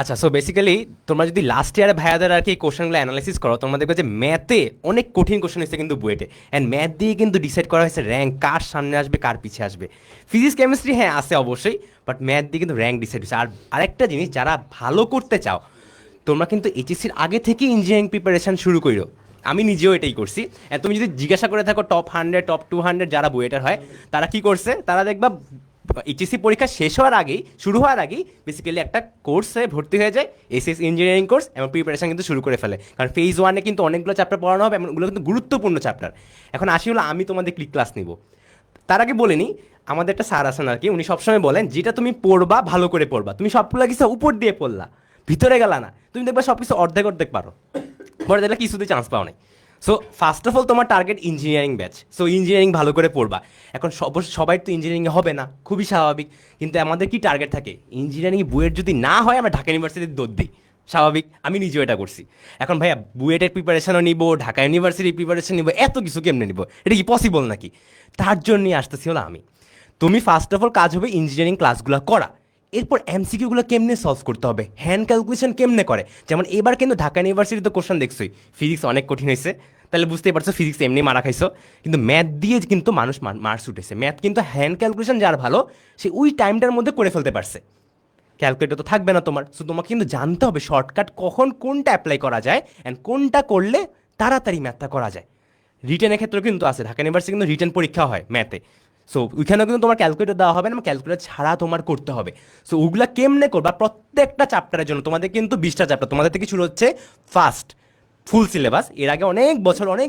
আচ্ছা, সো বেসিক্যালি তোমরা যদি লাস্ট ইয়ারে ভাইয়াদের আর কি কোশ্চেনগুলো অ্যানালাইসিস করো, তোমরা দেখবে যে ম্যাথে অনেক কঠিন কোশ্চেন হয়েছে কিন্তু বুয়েটে, অ্যান্ড ম্যাথ দিয়ে কিন্তু ডিসাইড করা হয়েছে র্যাঙ্ক কার সামনে আসবে কার পিছিয়ে আসবে। ফিজিক্স কেমিস্ট্রি হ্যাঁ আছে অবশ্যই, বাট ম্যাথ দিয়ে কিন্তু র্যাঙ্ক ডিসাইড হয়েছে। আর আরেকটা জিনিস, যারা ভালো করতে চাও তোমরা কিন্তু এইচএসসির আগে থেকে ইঞ্জিনিয়ারিং প্রিপারেশন শুরু করো। আমি নিজেও এটাই করছি। তুমি যদি জিজ্ঞাসা করে থাকো টপ 100 টপ 200 যারা বুয়েটার হয় তারা কি করছে, তারা দেখবা এইচএসসি পরীক্ষা শেষ হওয়ার আগেই, শুরু হওয়ার আগেই বেসিক্যালি একটা কোর্সে ভর্তি হয়ে যায়, এসএস ইঞ্জিনিয়ারিং কোর্স, এবং প্রিপারেশন কিন্তু শুরু করে ফেলে। কারণ ফেজ 1-এ কিন্তু অনেকগুলো চ্যাপ্টার পড়ানো হবে এবং ওগুলো কিন্তু গুরুত্বপূর্ণ চ্যাপ্টার। এখন আসি হলো আমি তোমাদের ক্লিক ক্লাস নিব, তার আগে বলে নিই আমাদের একটা স্যার আছেন আর কি, উনি সবসময় বলেন যেটা তুমি পড়বা ভালো করে পড়বা। তুমি সবগুলো কিছু উপর দিয়ে পড়লা, ভিতরে গেলা না, তুমি দেখবা সব কিছু অর্ধেক অর্ধেক পারো, পরে দেখলে কিছুতে চান্স পাও নাই। সো ফার্স্ট অফ অল তোমার target engineering batch, so engineering ভালো করে পড়বা। এখন সবাই তো ইঞ্জিনিয়ারিংয়ে হবে না, খুবই স্বাভাবিক, কিন্তু আমাদের কি টার্গেট থাকে, ইঞ্জিনিয়ারিং বুয়েট যদি না হয় আমরা ঢাকা ইউনিভার্সিটির দৌড় দিই, স্বাভাবিক, আমি নিজেও এটা করছি। এখন ভাইয়া বুয়েটের প্রিপারেশনও নিব, ঢাকা ইউনিভার্সিটির প্রিপারেশন নিব, এত কিছু কেমনে নিব, এটা কি পসিবল নাকি? তার জন্যই আসতেছি হলো আমি। তুমি ফার্স্ট অফ অল কাজ হবে ইঞ্জিনিয়ারিং ক্লাসগুলো করা, এরপর এমসিকিউগুলো কেমনে সলভ করতে হবে, হ্যান্ড ক্যালকুলেশন কেমনে করে। যেমন এবার কিন্তু ঢাকা ইউনিভার্সিটিতে কোশ্চেন দেখছোই, ফিজিক্স অনেক কঠিন হয়েছে, তাহলে বুঝতেই পারছো ফিজিক্স এমনি মারা খাইছো, কিন্তু ম্যাথ দিয়ে কিন্তু মানুষ মার্কস উঠেছে। ম্যাথ কিন্তু হ্যান্ড ক্যালকুলেশন যার ভালো সে ওই টাইমটার মধ্যে করে ফেলতে পারছে। ক্যালকুলেটর তো থাকবে না তোমার, সো তোমাকে কিন্তু জানতে হবে শর্টকাট কখন কোনটা অ্যাপ্লাই করা যায় অ্যান্ড কোনটা করলে তাড়াতাড়ি ম্যাথটা করা যায়। রিটেনের ক্ষেত্রেও কিন্তু আছে, ঢাকা ইউনিভার্সিটি কিন্তু রিটেন পরীক্ষা হয় ম্যাথে, সো ওইখানেও কিন্তু তোমার ক্যালকুলেটর দেওয়া হবে না, ক্যালকুলেটর ছাড়া তোমার করতে হবে। সো ওগুলা কেমনে করবা, প্রত্যেকটা চ্যাপ্টারের জন্য তোমাদের কিন্তু 20টা চ্যাপ্টার তোমাদের থেকে শুরু হচ্ছে ফার্স্ট ফুল সিলেবাস। এর আগে অনেক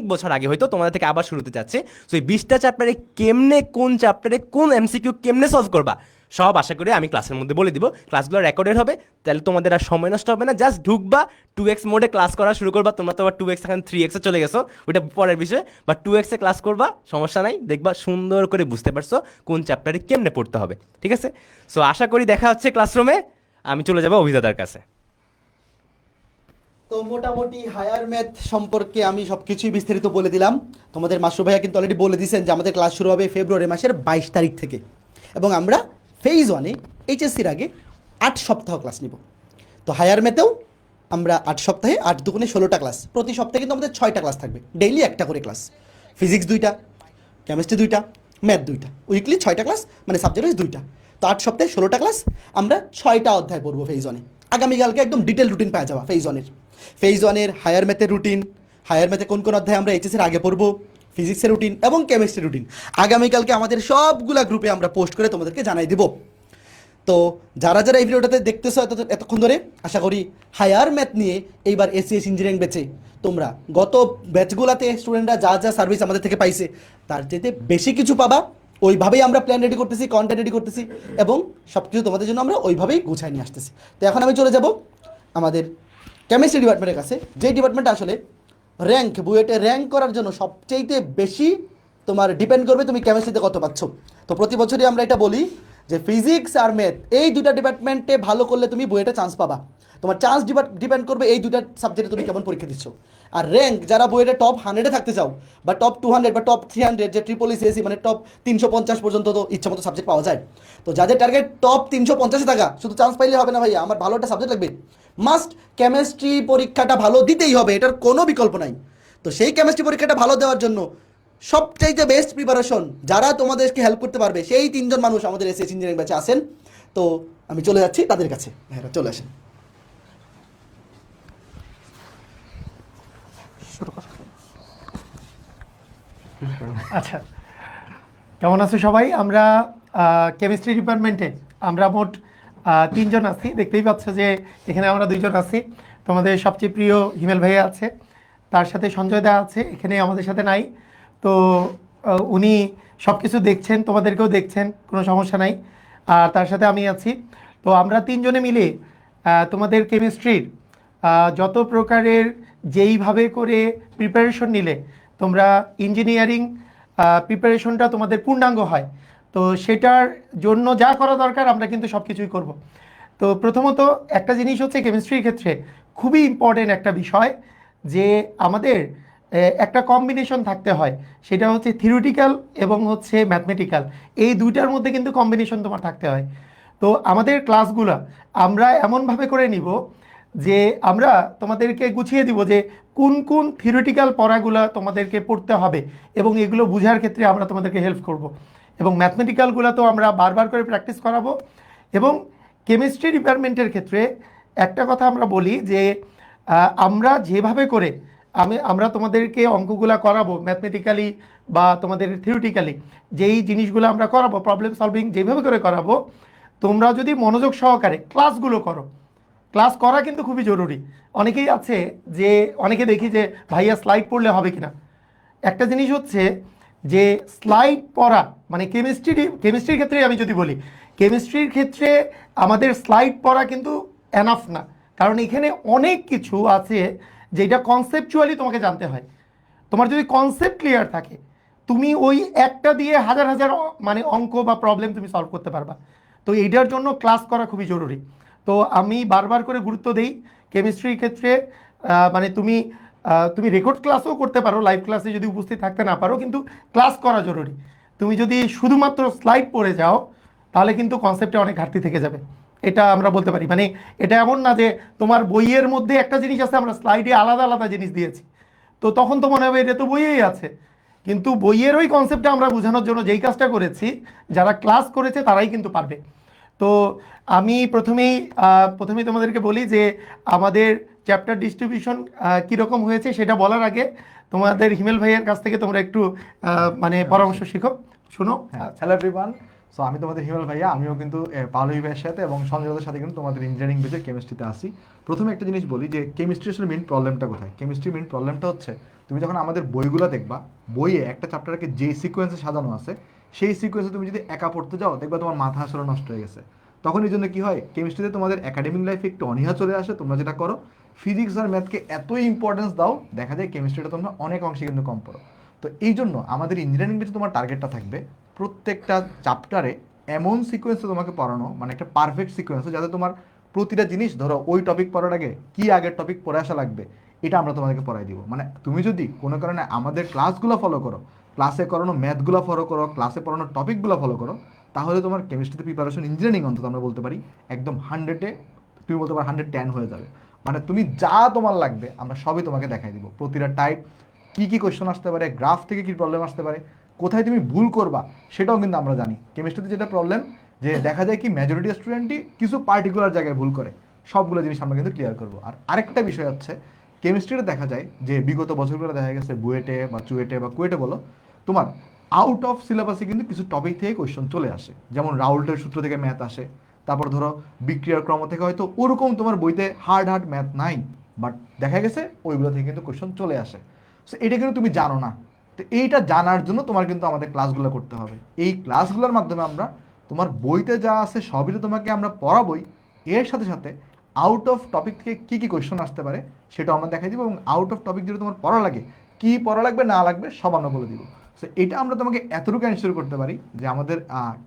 বছর আগে হয়তো তোমাদের থেকে আবার শুরুতে যাচ্ছে। সো এই 20টা চ্যাপ্টারে কেমনে কোন চ্যাপ্টারে কোন এমসিকিউ কেমনে সলভ করবা সব আশা করি আমি ক্লাসের মধ্যে বলে দিব। ক্লাসগুলো রেকর্ডেড হবে, তাহলে তোমাদের আর সময় নষ্ট হবে না, জাস্ট ঢুকবা 2x মোডে ক্লাস করা শুরু করবা। তোমরা তো আবার 2x এখন 3x এ চলে গেছো, ওইটা পরের বিষয়, বা 2x এ ক্লাস করবা, সমস্যা নাই, দেখবা সুন্দর করে বুঝতে পারছো কোন চ্যাপ্টারে কেমনে পড়তে হবে, ঠিক আছে? সো আশা করি দেখা হচ্ছে ক্লাসরুমে, আমি চলে যাবো অভিজ্ঞতার কাছে। তো মোটামুটি হায়ার ম্যাথ সম্পর্কে আমি সব কিছুই বিস্তারিত বলে দিলাম। তোমাদের মাসুর ভাইয়া কিন্তু অলরেডি বলে দিয়েছেন যে আমাদের ক্লাস শুরু হবে ফেব্রুয়ারি মাসের 22 তারিখ থেকে, এবং আমরা ফেজ 1-এ এইচএসসির আগে 8 সপ্তাহ ক্লাস নিব। তো হায়ার ম্যাথেও আমরা 8 সপ্তাহে 8 দুগুণে 16টা ক্লাস, প্রতি সপ্তাহে কিন্তু আমাদের 6টা ক্লাস থাকবে, ডেইলি একটা করে ক্লাস, ফিজিক্স 2টা, কেমিস্ট্রি 2টা, ম্যাথ 2টা, উইকলি 6টা ক্লাস, মানে সাবজেক্ট ওয়াইজ 2টা। তো 8 সপ্তাহে 16টা ক্লাস, আমরা 6টা অধ্যায় পড়বো ফেজ 1-এ। আগামীকালকে একদম ডিটেল রুটিন পাওয়া যাওয়া ফেজ 1-এর হায়ার ম্যাথের রুটিন, হায়ার ম্যাথে কোন কোন অধ্যায় আমরা এইচএসের আগে পড়বো, ফিজিক্সের রুটিন এবং কেমিস্ট্রি রুটিন আগামীকালকে আমাদের সবগুলা গ্রুপে আমরা পোস্ট করে তোমাদেরকে জানাই দিব। তো যারা যারা এই ভিডিওটাতে দেখতেছো এতক্ষণ ধরে, আশা করি হায়ার ম্যাথ নিয়ে এইবার এসিএস ইঞ্জিনিয়ারিং ব্যাচে তোমরা গত ব্যাচগুলাতে স্টুডেন্টরা যা যা সার্ভিস আমাদের থেকে পাইছে তার চাইতে বেশি কিছু পাবা। ওইভাবেই আমরা প্ল্যান রেডি করতেছি, কন্টেন্ট রেডি করতেছি, এবং সব কিছু তোমাদের জন্য আমরা ওইভাবেই গুছাই নিয়ে আসতেছি। তো এখন আমি চলে যাব আমাদের কেমিস্ট্রি ডিপার্টমেন্টের কাছে, যে ডিপার্টমেন্ট আসলে র্যাঙ্ক, বুয়েটে র্যাঙ্ক করার জন্য সবচেয়ে বেশি তোমার ডিপেন্ড করবে তুমি কেমিস্ট্রিতে কত পাচ্ছ। তো প্রতি বছরই আমরা এটা বলি যে ফিজিক্স আর ম্যাথ এই দুটা ডিপার্টমেন্টে ভালো করলে তুমি বুয়েটে চান্স পাবা। তোমার চান্স ডিপেন্ড করবে এই দুটা সাবজেক্টে তুমি কেমন পরীক্ষা দিচ্ছ। আর র্যাঙ্ক যারা বুয়েটে টপ 100-এ থাকতে চাও, বা টপ 200 বা টপ 300, যে ট্রিপল সিএসসি মানে টপ 350 পর্যন্ত তো ইচ্ছা মতো সাবজেক্ট পাওয়া যায়। তো যাদের টার্গেট টপ 350-এ থাকা, শুধু চান্স পাইলে হবে না ভাইয়া, আমার ভালো একটা সাবজেক্ট লাগবে, মাস্ট কেমিস্ট্রি পরীক্ষাটা ভালো দিতেই হবে, এটার কোনো বিকল্প নাই। তো সেই কেমিস্ট্রি পরীক্ষাটা ভালো দেওয়ার জন্য সবচাইতে বেস্ট প্রিপারেশন যারা তোমাদেরকে হেল্প করতে পারবে, সেই 3জন মানুষ আমাদের এসএস ইঞ্জিনিয়ারিং ব্যাচে আছেন। তো আমি চলে যাচ্ছি তাদের কাছে, ভাইরা চলে আসেন। আচ্ছা, কেমন আছো সবাই? আমরা কেমিস্ট্রি ডিপার্টমেন্টে আমরা মোট 3 জন আছি। দেখতেই পাচ্ছ যে এখানে আমরা 2 জন আছি। তোমাদের সবচেয়ে প্রিয় হিমেল ভাইয়া আছে, তার সাথে সঞ্জয় দা আছে, এখানে আমাদের সাথে নাই। তো উনি সব কিছু দেখছেন, তোমাদেরকেও দেখছেন, কোনো সমস্যা নাই। আর তার সাথে আমি আছি। তো আমরা 3 জনে মিলে তোমাদের কেমিস্ট্রির যত প্রকারের যেইভাবে করে প্রিপারেশন নিলে তোমরা ইঞ্জিনিয়ারিং প্রিপারেশনটা তোমাদের পূর্ণাঙ্গ হয়, তো সেটার জন্য যা করা দরকার আমরা কিন্তু সব কিছুই করবো। তো প্রথমত একটা জিনিস হচ্ছে কেমিস্ট্রির ক্ষেত্রে খুবই ইম্পর্টেন্ট একটা বিষয়, যে আমাদের একটা কম্বিনেশন থাকতে হয়, সেটা হচ্ছে থিওরিটিক্যাল এবং হচ্ছে ম্যাথমেটিক্যাল, এই দুইটার মধ্যে কিন্তু কম্বিনেশন তোমার থাকতে হয়। তো আমাদের ক্লাসগুলো আমরা এমনভাবে করে নিব যে আমরা তোমাদেরকে গুছিয়ে দিব যে কোন কোন থিওরিটিক্যাল পড়াগুলো তোমাদেরকে পড়তে হবে, এবং এগুলো বোঝার ক্ষেত্রে আমরা তোমাদেরকে হেল্প করব। এবং ম্যাথমেটিক্যালগুলো তো আমরা বারবার করে প্র্যাকটিস করাবো। এবং কেমিস্ট্রি ডিপার্টমেন্টের ক্ষেত্রে একটা কথা আমরা বলি যে আমরা যেভাবে করে আমরা তোমাদেরকে অঙ্কগুলো করাবো ম্যাথমেটিক্যালি বা তোমাদের থিওরিটিক্যালি, যেই জিনিসগুলো আমরা করাবো, প্রবলেম সলভিং যেভাবে করে করাবো, তোমরা যদি মনোযোগ সহকারে ক্লাসগুলো করো, ক্লাস করা কিন্তু খুবই জরুরি। অনেকেই আছে যে অনেকে দেখি যে ভাইয়া স্লাইড পড়লে হবে কিনা। একটা জিনিস হচ্ছে যে স্লাইড পড়া মানে কেমিস্ট্রির ক্ষেত্রে আমি যদি বলি, কেমিস্ট্রির ক্ষেত্রে আমাদের স্লাইড পড়া কিন্তু এনাফ না, কারণ এখানে অনেক কিছু আছে যেটা কনসেপচুয়ালি তোমাকে জানতে হয়। তোমার যদি কনসেপ্ট ক্লিয়ার থাকে, তুমি ওই একটা দিয়ে হাজার হাজার মানে অঙ্ক বা প্রবলেম তুমি সলভ করতে পারবা। তো এইটার জন্য ক্লাস করা খুবই জরুরি। তো আমি বারবার করে গুরুত্ব দেই কেমিস্ট্রির ক্ষেত্রে, মানে তুমি রেকর্ড ক্লাসও করতে পারো, লাইভ ক্লাসে যদি উপস্থিত থাকতে না পারো, কিন্তু ক্লাস করা জরুরি। তুমি যদি শুধুমাত্র স্লাইড পড়ে যাও তাহলে কিন্তু কনসেপ্টে অনেক ঘাটতি থেকে যাবে, এটা আমরা বলতে পারি। মানে এটা এমন না যে তোমার বইয়ের মধ্যে একটা জিনিস আছে, আমরা স্লাইডে আলাদা আলাদা জিনিস দিয়েছি, তো তখন তো মনে হবে এটা তো বইয়েই আছে। কিন্তু বইয়ের ওই কনসেপ্টটা আমরা বোঝানোর জন্য যেই কাজটা করেছি, যারা ক্লাস করেছে তারাই কিন্তু পারবে। তো আমি প্রথমেই তোমাদেরকে বলি যে আমাদের চ্যাপ্টার ডিস্ট্রিবিউশন কীরকম হয়েছে সেটা বলার আগে তোমাদের হিমেল ভাইয়ের কাছ থেকে তোমরা একটু মানে পরামর্শ শিখো, শুনো। হ্যালো এভরিওয়ান, সো আমি তোমাদের হিমেল ভাইয়া, আমিও কিন্তু পাওলি ভাইয়ের সাথে এবং সঞ্জয় দাদার সাথে কিন্তু তোমাদের ইঞ্জিনিয়ারিং বেজের কেমিস্ট্রিতে আসি। প্রথমে একটা জিনিস বলি যে কেমিস্ট্রি আসলে মেইন প্রবলেমটা কোথায়। কেমিস্ট্রি মেইন প্রবলেমটা হচ্ছে তুমি যখন আমাদের বইগুলো দেখবা, বইয়ে একটা চ্যাপ্টারকে যে সিকোয়েন্সে সাজানো আছে সেই সিকোয়েন্সে তুমি যদি একা পড়তে যাও দেখবা তোমার মাথা আসলে নষ্ট হয়ে গেছে। তখন এই জন্য কী হয়, কেমিস্ট্রিতে তোমাদের একাডেমিক লাইফে একটু অনীহা চলে আসে। তোমরা যেটা করো, ফিজিক্স আর ম্যাথকে এতই ইম্পর্টেন্স দাও, দেখা যায় কেমিস্ট্রিটা তোমরা অনেক অংশে কিন্তু কম পড়ো। তো এই জন্য আমাদের ইঞ্জিনিয়ারিং বেজে তোমার টার্গেটটা থাকবে প্রত্যেকটা চ্যাপ্টারে এমন সিকোয়েন্সে তোমাকে পড়ানো, মানে একটা পারফেক্ট সিকোয়েন্সে, যাতে তোমার প্রতিটা জিনিস, ধরো ওই টপিক পড়ার আগে কি আগের টপিক পড়ে আসা লাগবে এটা আমরা তোমাদেরকে পড়াই দিব। মানে তুমি যদি কোনো কারণে আমাদের ক্লাসগুলো ফলো করো, ক্লাসে করানো ম্যাথগুলো ফলো করো, ক্লাসে পড়ানো টপিকগুলো ফলো করো, তাহলে তোমার কেমিস্ট্রিতে প্রিপারেশন, ইঞ্জিনিয়ারিং অন্তত আমরা বলতে পারি একদম 100-এ, তুমি বলতে পারো 110 হয়ে যাবে। মানে তুমি যা তোমার লাগবে আমরা সবই তোমাকে দেখাই দিব। প্রতিটা টাইপ কি কি কোয়েশ্চন আসতে পারে, গ্রাফ থেকে কি প্রবলেম আসতে পারে, কোথায় তুমি ভুল করবা সেটাও কিন্তু আমরা জানি। কেমিস্ট্রিতে যেটা প্রবলেম, যে দেখা যায় কি মেজরিটি স্টুডেন্টই কিছু পার্টিকুলার জায়গায় ভুল করে, সবগুলো জিনিস আমরা কিন্তু ক্লিয়ার করবো। আর আরেকটা বিষয় হচ্ছে, কেমিস্ট্রিতে দেখা যায় যে বিগত বছরগুলো দেখা গেছে বুয়েটে বা চুয়েটে বা কুয়েটে বলো, তোমার আউট অফ সিলেবাসে কিন্তু কিছু টপিক থেকে কোয়েশ্চন চলে আসে। যেমন রাউল্টের সূত্র থেকে ম্যাথ আসে, তারপর ধরো বিক্রিয়ার ক্রম থেকে হয়তো ওরকম তোমার বইতে হার্ড ম্যাথ নাই, বাট দেখা গেছে ওইগুলো থেকে কিন্তু কোয়েশ্চন চলে আসে। সো এটা কিন্তু তুমি জানো না। তো এইটা জানার জন্য তোমার কিন্তু আমাদের ক্লাসগুলো করতে হবে। এই ক্লাসগুলোর মাধ্যমে আমরা তোমার বইতে যা আছে সবই তো তোমাকে আমরা পড়াবই, এর সাথে সাথে আউট অফ টপিক থেকে কী কী কোয়েশ্চন আসতে পারে সেটাও আমরা দেখাই দিব, এবং আউট অফ টপিক যদি তোমার পড়া লাগে, কী পড়া লাগবে না লাগবে সব আমরা বলে দিব। সো এটা আমরা তোমাকে এতটুকু এনশিওর করতে পারি যে আমাদের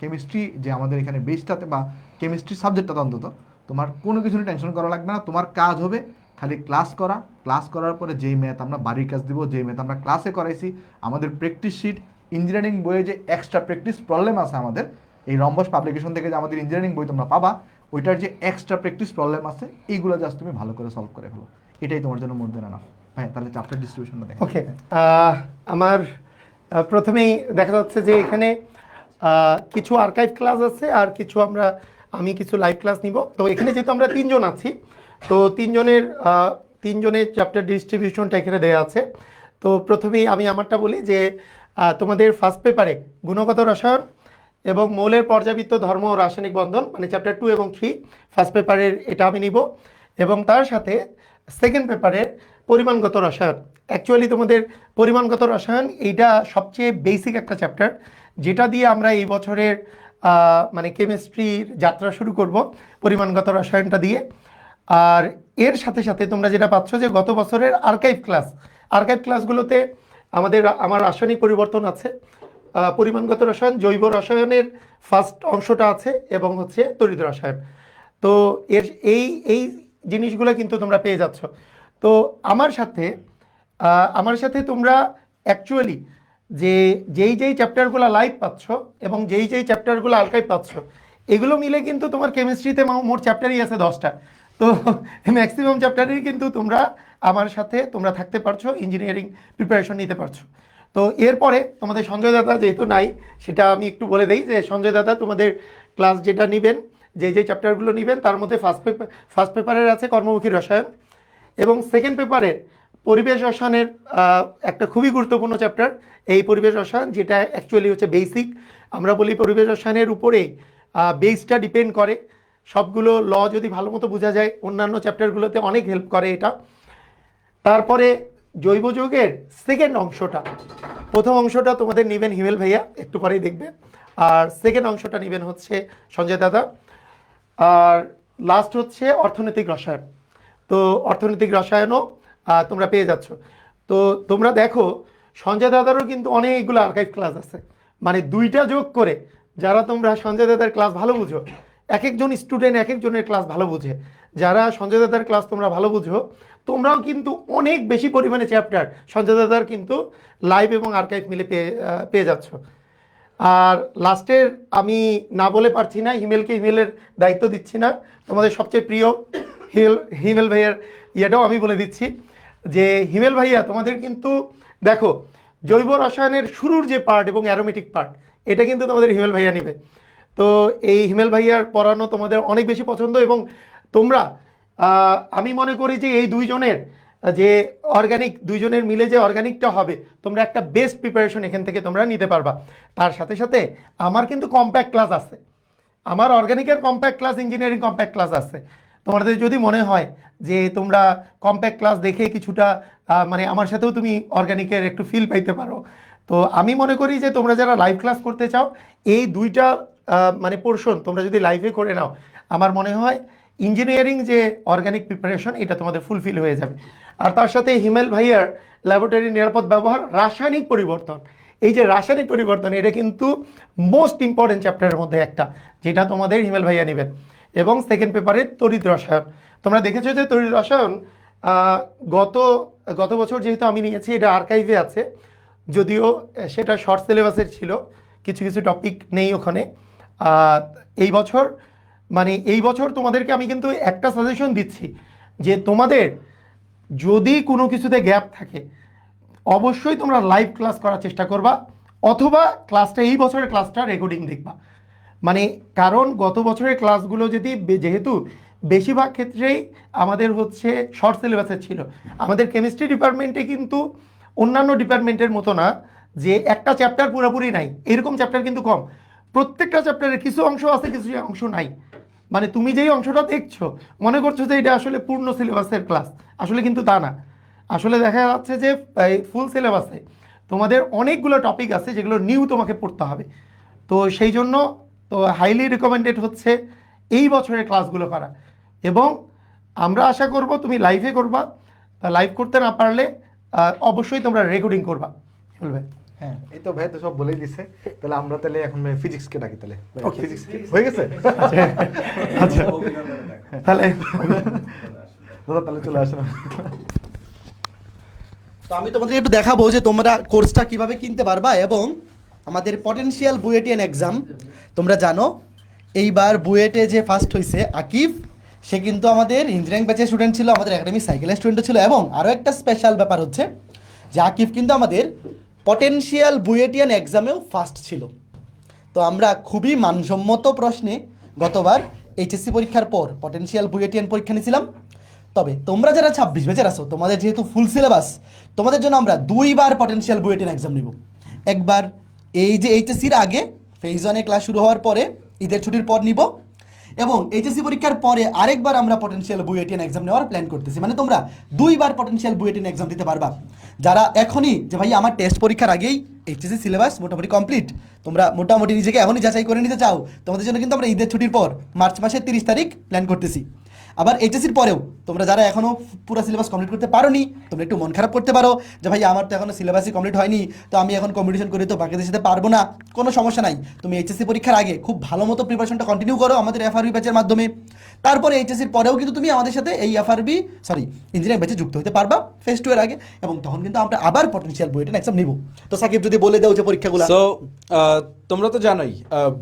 কেমিস্ট্রি, যে আমাদের এখানে বেসটাতে বা কেমিস্ট্রি সাবজেক্টটাতে অন্তত তোমার কোনো কিছু নিয়ে টেনশন করা লাগবে না। তোমার কাজ হবে খালি ক্লাস করা, ক্লাস করার পরে যেই ম্যাথ আমরা বাড়ির কাজ দিব, যেই ম্যাথ আমরা ক্লাসে করাইছি, আমাদের প্র্যাকটিস শিট, ইঞ্জিনিয়ারিং বইয়ে যে এক্সট্রা প্র্যাকটিস প্রবলেম আছে আমাদের, এই রম্বস পাবলিকেশন থেকে যে আমাদের ইঞ্জিনিয়ারিং বই তোমরা পাবা, ওইটার যে এক্সট্রা প্র্যাকটিস প্রবলেম আছে এইগুলো জাস্ট তুমি ভালো করে সলভ করে ফেলো, এটাই তোমার জন্য মোর দেন এনাফ। হ্যাঁ, তাহলে চ্যাপ্টার ডিস্ট্রিবিউশনটা দেখো। ওকে, আমার প্রথমেই দেখা যাচ্ছে যে এখানে কিছু আর্কাইভ ক্লাস আছে আর আমি কিছু লাইভ ক্লাস নিব। তো এখানে যেহেতু আমরা 3 জন আছি, তো তিনজনের চ্যাপ্টার ডিস্ট্রিবিউশনটা এখানে দেওয়া আছে। তো প্রথমেই আমি আমারটা বলি যে তোমাদের ফার্স্ট পেপারে গুণগত রসায়ন এবং মৌলের পর্যাবৃত্ত ধর্ম ও রাসায়নিক বন্ধন, মানে চ্যাপ্টার 2 এবং 3 ফার্স্ট পেপারের এটা আমি নিব, এবং তার সাথে সেকেন্ড পেপারের পরিমাণগত রসায়ন। অ্যাকচুয়ালি তোমাদের পরিমাণগত রসায়ন এইটা সবচেয়ে বেসিক একটা চ্যাপ্টার, যেটা দিয়ে আমরা এই বছরের মানে কেমিস্ট্রির যাত্রা শুরু করব, পরিমাণগত রসায়নটা দিয়ে। আর এর সাথে সাথে তোমরা যেটা পাচ্ছ যে গত বছরের আর্কাইভ ক্লাসগুলোতে আমার রাসায়নিক পরিবর্তন আছে, পরিমাণগত রসায়ন, জৈব রসায়নের ফার্স্ট অংশটা আছে, এবং হচ্ছে তড়িৎ রসায়ন। তো এই জিনিসগুলো কিন্তু তোমরা পেয়ে যাচ্ছ। তো আমার সাথে তোমরা অ্যাকচুয়ালি যেই চ্যাপ্টারগুলো লাইভ পাচ্ছ এবং যেই চ্যাপ্টারগুলো আর্কাইভ পাচ্ছ, এগুলো মিলে কিন্তু তোমার কেমিস্ট্রিতে মোট চ্যাপ্টারই আছে 10টা। তো ম্যাক্সিমাম চ্যাপ্টারই কিন্তু আমার সাথে তোমরা থাকতে পারছো, ইঞ্জিনিয়ারিং প্রিপারেশন নিতে পারছো। তো এরপরে তোমাদের সঞ্জয় দাদা যেহেতু নাই, সেটা আমি একটু বলে দিই যে সঞ্জয় দাদা তোমাদের ক্লাস যেটা নেবেন, যে চ্যাপ্টারগুলো নেবেন, তার মধ্যে ফার্স্ট পেপারের আছে কর্মমুখী রসায়ন, এবং সেকেন্ড পেপারের পরিবেশ রসায়নের একটা খুবই গুরুত্বপূর্ণ চ্যাপ্টার এই পরিবেশ রসায়ন, যেটা অ্যাকচুয়ালি হচ্ছে বেসিক। আমরা বলি পরিবেশ রসায়নের উপরেই বেসটা ডিপেন্ড করে। সবগুলো ল যদি ভালো মতো বোঝা যায়, অন্যান্য চ্যাপ্টারগুলোতে অনেক হেল্প করে এটা। তারপরে জৈব যৌগের সেকেন্ড অংশটা, প্রথম অংশটা তোমাদের নেবেন হিমেল ভাইয়া, একটু পরেই দেখবে, আর সেকেন্ড অংশটা নেবেন হচ্ছে সঞ্জয় দাদা। আর লাস্ট হচ্ছে অর্থনৈতিক রসায়ন। তো অর্থনৈতিক রসায়নও তোমরা পেয়ে যাচ্ছ। তো তোমরা দেখো সঞ্জয় দাদারও কিন্তু অনেকগুলো আর্কাইভ ক্লাস আছে, মানে 2টা যোগ করে যারা তোমরা সঞ্জয় দাদার ক্লাস ভালো বুঝো, এক একজন স্টুডেন্ট এক একজনের ক্লাস ভালো বুঝে, যারা সঞ্জয় দাদার ক্লাস তোমরা ভালো বুঝো, তোমরাও কিন্তু অনেক বেশি পরিমাণে চ্যাপ্টার সঞ্জয় দাদার কিন্তু লাইভ এবং আর্কাইভ মিলে পেয়ে যাচ্ছ। আর লাস্টের আমি না বলে পারছি না, হিমেলের দায়িত্ব দিচ্ছি না, তোমাদের সবচেয়ে প্রিয় হিমেল ভাইয়ার ইয়েটাও আমি বলে দিচ্ছি যে হিমেল ভাইয়া তোমাদের কিন্তু দেখো জৈব রসায়নের শুরুর যে পার্ট এবং অ্যারোমেটিক পার্ট, এটা কিন্তু তোমাদের হিমেল ভাইয়া নেবে। তো এই হিমেল ভাইয়ার পড়ানো তোমাদের অনেক বেশি পছন্দ, এবং তোমরা আমি মনে করি যে এই দুইজনের যে অর্গানিক, দুইজনের মিলে যে অর্গানিকটা হবে, তোমরা একটা বেস্ট প্রিপারেশন এখান থেকে তোমরা নিতে পারবা। তার সাথে সাথে আমার কিন্তু কম্প্যাক্ট ক্লাস আছে, আমার অর্গানিকের compact class, engineering compact class আছে। তোমাদের যদি মনে হয় যে তোমরা কম্প্যাক্ট ক্লাস দেখে কিছুটা মানে আমার সাথেও তুমি অর্গানিকের একটু ফিল পাইতে পারো, তো আমি মনে করি যে তোমরা যারা লাইভ ক্লাস করতে চাও, এই দুইটা মানে পোর্শন তোমরা যদি লাইভে করে নাও, আমার মনে হয় ইঞ্জিনিয়ারিং যে অর্গানিক প্রিপারেশন এটা তোমাদের ফুলফিল হয়ে যাবে। আর তার সাথে হিমেল ভাইয়ার ল্যাবরেটরি নিরাপদ ব্যবহার, রাসায়নিক পরিবর্তন, এই যে রাসায়নিক পরিবর্তন, এটা কিন্তু মোস্ট ইম্পর্টেন্ট চ্যাপ্টারের মধ্যে একটা, যেটা তোমাদের হিমেল ভাইয়া নেবেন। এবং সেকেন্ড পেপারে তড়িৎ রসায়ন, তোমরা দেখেছো যে তড়িৎ রসায়ন গত বছর যেহেতু আমি নিয়েছি, এটা আর্কাইভে আছে, যদিও সেটা শর্ট সিলেবাসের ছিল, কিছু কিছু টপিক নেই ওখানে। এই বছর তোমাদেরকে আমি কিন্তু একটা সাজেশন দিচ্ছি যে তোমাদের যদি কোনো কিছুতে গ্যাপ থাকে, অবশ্যই তোমরা লাইভ ক্লাস করার চেষ্টা করবা, অথবা ক্লাসটা, এই বছরের ক্লাসটা রেকর্ডিং দেখবা। মানে কারণ গত বছরের ক্লাসগুলো যেহেতু বেশিরভাগ ক্ষেত্রেই আমাদের হচ্ছে শর্ট সিলেবাসের ছিল, আমাদের কেমিস্ট্রি ডিপার্টমেন্টে কিন্তু অন্যান্য ডিপার্টমেন্টের মতো না যে একটা চ্যাপ্টার পুরোপুরি নাই, এরকম চ্যাপ্টার কিন্তু কম। প্রত্যেকটা চ্যাপ্টারের কিছু অংশ আছে, কিছু অংশ নাই। মানে তুমি যেই অংশটা দেখছো মনে করছো যে এটা আসলে পূর্ণ সিলেবাসের ক্লাস, আসলে কিন্তু তা না। আসলে দেখা যাচ্ছে যে ফুল সিলেবাসে তোমাদের অনেকগুলো টপিক আছে যেগুলো নিউ তোমাকে পড়তে হবে। তো সেই জন্য তো হাইলি রিকমেন্ডেড হচ্ছে এই বছরের ক্লাসগুলো করা, এবং আমরা আশা করব তুমি লাইভে করবা, লাইভ করতে না পারলে অবশ্যই তোমরা রেকর্ডিং করবা। বলবে হ্যাঁ, এই তো ভাই তো সব বলেই দিছে। তাহলে আমরা তাহলে এখন ফিজিক্সকে ডাকি, তাহলে ফিজিক্স হয়ে গেছে। আচ্ছা তাহলে দাদা তাহলে চলে আসো। তো আমি তোমাদের একটু দেখাবো যে তোমরা কোর্সটা কিভাবে কিনতে পারবা, এবং আমাদের পটেনশিয়াল বুয়েটিয়ান এক্সাম, তোমরা জানো এইবার বুয়েটে যে ফার্স্ট হয়েছে আকিব, সে কিন্তু আমাদের ইঞ্জিনিয়ারিং ব্যাচের স্টুডেন্ট ছিল, আমাদের একাডেমি সাইকেলের স্টুডেন্ট ছিল। এবং আরও একটা স্পেশাল ব্যাপার হচ্ছে যে আকিব কিন্তু আমাদের পটেনশিয়াল বুয়েটিয়ান এক্সামেও ফার্স্ট ছিল। তো আমরা খুবই মানসম্মত প্রশ্নে গতবার এইচএসসি পরীক্ষার পর পটেনশিয়াল বুয়েটিয়ান পরীক্ষা নিয়েছিলাম। তবে তোমরা যারা 26 ব্যাচের আছো, তোমাদের যেহেতু ফুল সিলেবাস, তোমাদের জন্য আমরা 2বার পটেনশিয়াল বুয়েটিয়ান এক্সাম নিব। একবার এই যে এইচএসসির আগে ফেজ 1 ক্লাস শুরু হওয়ার পরে ঈদের ছুটির পর নিব, এবং এইচএসসি পরীক্ষার পরে আরেকবার আমরা পটেনশিয়াল বুয়েটিয়ান এক্সাম নেওয়ার প্ল্যান করতেছি। মানে তোমরা 2বার পটেনশিয়াল বুয়েটিয়ান এক্সাম দিতে পারবা। যারা এখনই যে ভাই আমার টেস্ট পরীক্ষার আগেই এইচএসসি সিলেবাস মোটামুটি কমপ্লিট, তোমরা মোটামুটি নিজেকে এখনই যাচাই করে নিতে চাও, তোমাদের জন্য কিন্তু আমরা ঈদের ছুটির পর মার্চ মাসের 30 তারিখ প্ল্যান করতেছি। আবার এইচএসসির পরেও তোমরা যারা এখনও পুরো সিলেবাস কমপ্লিট করতে পারোনি, তোমরা একটু মন খারাপ করতে পারো যে ভাই আমার তো এখনও সিলেবাসই কমপ্লিট হয়নি, তো আমি এখন কম্পিটিশন করে তো বাকিদের সাথে পারবো না। কোনো সমস্যা নাই, তুমি এইচএসসি পরীক্ষার আগে খুব ভালো মতো প্রিপারেশনটা কন্টিনিউ করো আমাদের এফআরবি ব্যাচের মাধ্যমে। তারপরে এইচএসসির পরেও কিন্তু তুমি আমাদের সাথে এই ইঞ্জিনিয়ারিং ব্যাচে যুক্ত হতে পারবা ফেজ 2 এর আগে, এবং তখন কিন্তু আমরা আবার পটেনশিয়াল বুয়েটিয়ান এক্সাম নিব। তো সাকিব যদি বলে দাও যে পরীক্ষাগুলো। সো তোমরা তো জানোই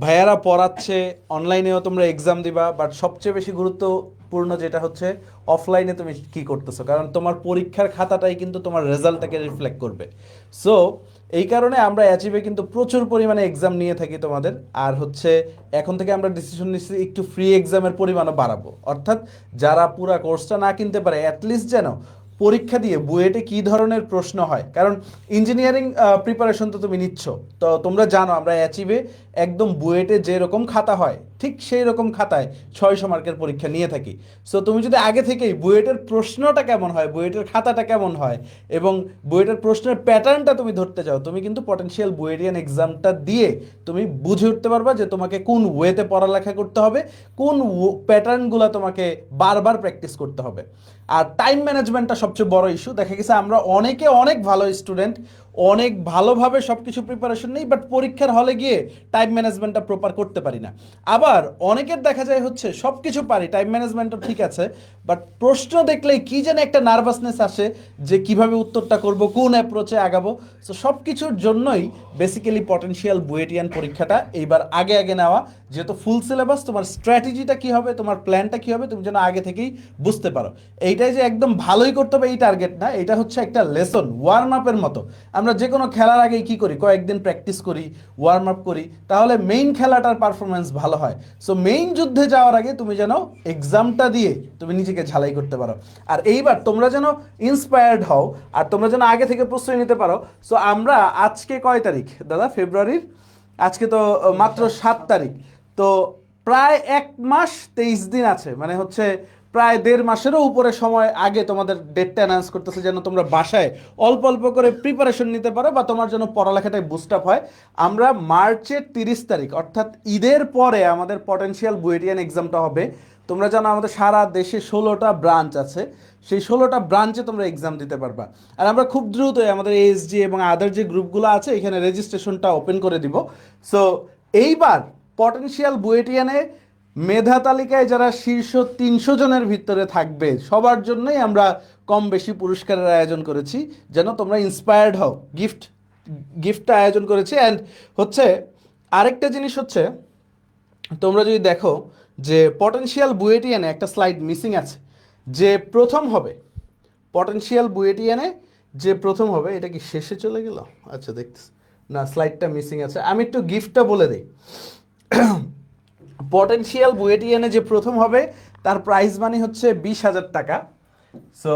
ভাইয়ারা পড়াচ্ছে, অনলাইনেও তোমরা এক্সাম দিবা, বাট সবচেয়ে বেশি গুরুত্বপূর্ণ যেটা হচ্ছে অফলাইনে তুমি কি করতেছো, কারণ তোমার পরীক্ষার খাতাটাই কিন্তু তোমার রেজাল্টটাকে রিফ্লেক্ট করবে। সো এই কারণে আমরা অ্যাচিভে কিন্তু প্রচুর পরিমাণে এক্সাম নিয়ে থাকি তোমাদের। আর হচ্ছে এখন থেকে আমরা ডিসিশন নিচ্ছি একটু ফ্রি এক্সামের পরিমাণও বাড়াবো, অর্থাৎ যারা পুরো কোর্সটা না কিনতে পারে অ্যাটলিস্ট যেন পরীক্ষা দিয়ে বুয়েটে কী ধরনের প্রশ্ন হয়, কারণ ইঞ্জিনিয়ারিং প্রিপারেশন তো তুমি নিচ্ছ, তো তোমরা জানো আমরা অ্যাচিভে একদম বুয়েটে যেরকম খাতা হয় ঠিক সেই রকম খাতায় 600 মার্কের পরীক্ষা নিয়ে থাকি। সো তুমি যদি আগে থেকেই বুয়েটের প্রশ্নটা কেমন হয়, বুয়েটের খাতাটা কেমন হয় এবং বুয়েটের প্রশ্নের প্যাটার্নটা তুমি ধরতে চাও, তুমি কিন্তু পটেনশিয়াল বুয়েটিয়ান এক্সামটা দিয়ে তুমি বুঝে উঠতে পারবা যে তোমাকে কোন ওয়েতে পড়ালেখা করতে হবে, কোন প্যাটার্নগুলো তোমাকে বারবার প্র্যাকটিস করতে হবে। আর টাইম ম্যানেজমেন্টটা সবচেয়ে বড় ইস্যু। দেখা গেছে আমরা অনেক ভালো স্টুডেন্ট, অনেক ভালোভাবে সব কিছু প্রিপারেশন নেই, বাট পরীক্ষার হলে গিয়ে টাইম ম্যানেজমেন্টটা প্রপার করতে পারি না। আবার অনেকের দেখা যায় হচ্ছে সব কিছু পারি, টাইম ম্যানেজমেন্টও ঠিক আছে, বাট প্রশ্ন দেখলেই কি যেন একটা নার্ভাসনেস আসে যে কিভাবে উত্তরটা করব, কোন অ্যাপ্রোচে আগাবো। সো সব কিছুর জন্যই বেসিক্যালি পটেনশিয়াল বুয়েটিয়ান পরীক্ষাটা এইবার আগে নেওয়া, যেহেতু ফুল সিলেবাস, তোমার স্ট্র্যাটেজিটা কী হবে, তোমার প্ল্যানটা কী হবে তুমি যেন আগে থেকেই বুঝতে পারো। এইটাই যে একদম ভালোই করতে হবে এই টার্গেট না, এটা হচ্ছে একটা লেসন, ওয়ার্ম আপের মতো। আমরা যে কোনো খেলার আগেই কি করি, কয়েকদিন প্র্যাকটিস করি, ওয়ার্ম আপ করি, তাহলে মেইন খেলাটার পারফরমেন্স ভালো হয়। সো মেইন যুদ্ধে যাওয়ার আগে তুমি যেন এক্সামটা দিয়ে তুমি নিজেকে ঝালাই করতে পারো। আর এইবার তোমরা যেন ইন্সপায়ার্ড হও, আর তোমরা যেন আগে থেকে প্রস্তুতি নিতে পারো। সো আমরা আজকে কয় তারিখ দাদা? ফেব্রুয়ারির আজকে তো মাত্র 7 তারিখ, তো প্রায় 1 মাস 23 দিন আছে, মানে হচ্ছে প্রায় 1.5 মাসেরও উপরে সময় আগে তোমাদের ডেটটা অ্যানাউন্স করতেছে, যেন তোমরা বাসায় অল্প অল্প করে প্রিপারেশন নিতে পারো বা তোমার জন্য পড়ালেখাটাই বুস্ট আপ হয়। আমরা মার্চের 30 তারিখ অর্থাৎ ঈদের পরে আমাদের পটেনশিয়াল বুয়েটিয়ান এক্সামটা হবে। তোমরা জানো আমাদের সারা দেশে 16টা ব্রাঞ্চ আছে, সেই 16টা ব্রাঞ্চে তোমরা এক্সাম দিতে পারবা। আর আমরা খুব দ্রুতই আমাদের এএসজি এবং আদার যে গ্রুপগুলো আছে এখানে রেজিস্ট্রেশনটা ওপেন করে দিব। সো এইবার পটেনশিয়াল বুয়েটিয়ানে মেধা তালিকায় যারা শীর্ষ 300 জনের ভিতরে থাকবে সবার জন্যই আমরা কম বেশি পুরস্কারের আয়োজন করেছি, যেন তোমরা ইন্সপায়ার্ড হও। গিফটটা আয়োজন করেছি। অ্যান্ড হচ্ছে আরেকটা জিনিস হচ্ছে, তোমরা যদি দেখো যে পটেনশিয়াল বুয়েটিয়ানে একটা স্লাইড মিসিং আছে, যে প্রথম হবে পটেনশিয়াল বুয়েটিয়ানে যে প্রথম হবে, এটা কি শেষে চলে গেল? আচ্ছা দেখতেছি, না স্লাইডটা মিসিং আছে, আমি একটু গিফটটা বলে দিই। পটেনশিয়াল বুয়েটিয়ানে যে প্রথম হবে তার প্রাইজ মানি হচ্ছে 20,000 টাকা। সো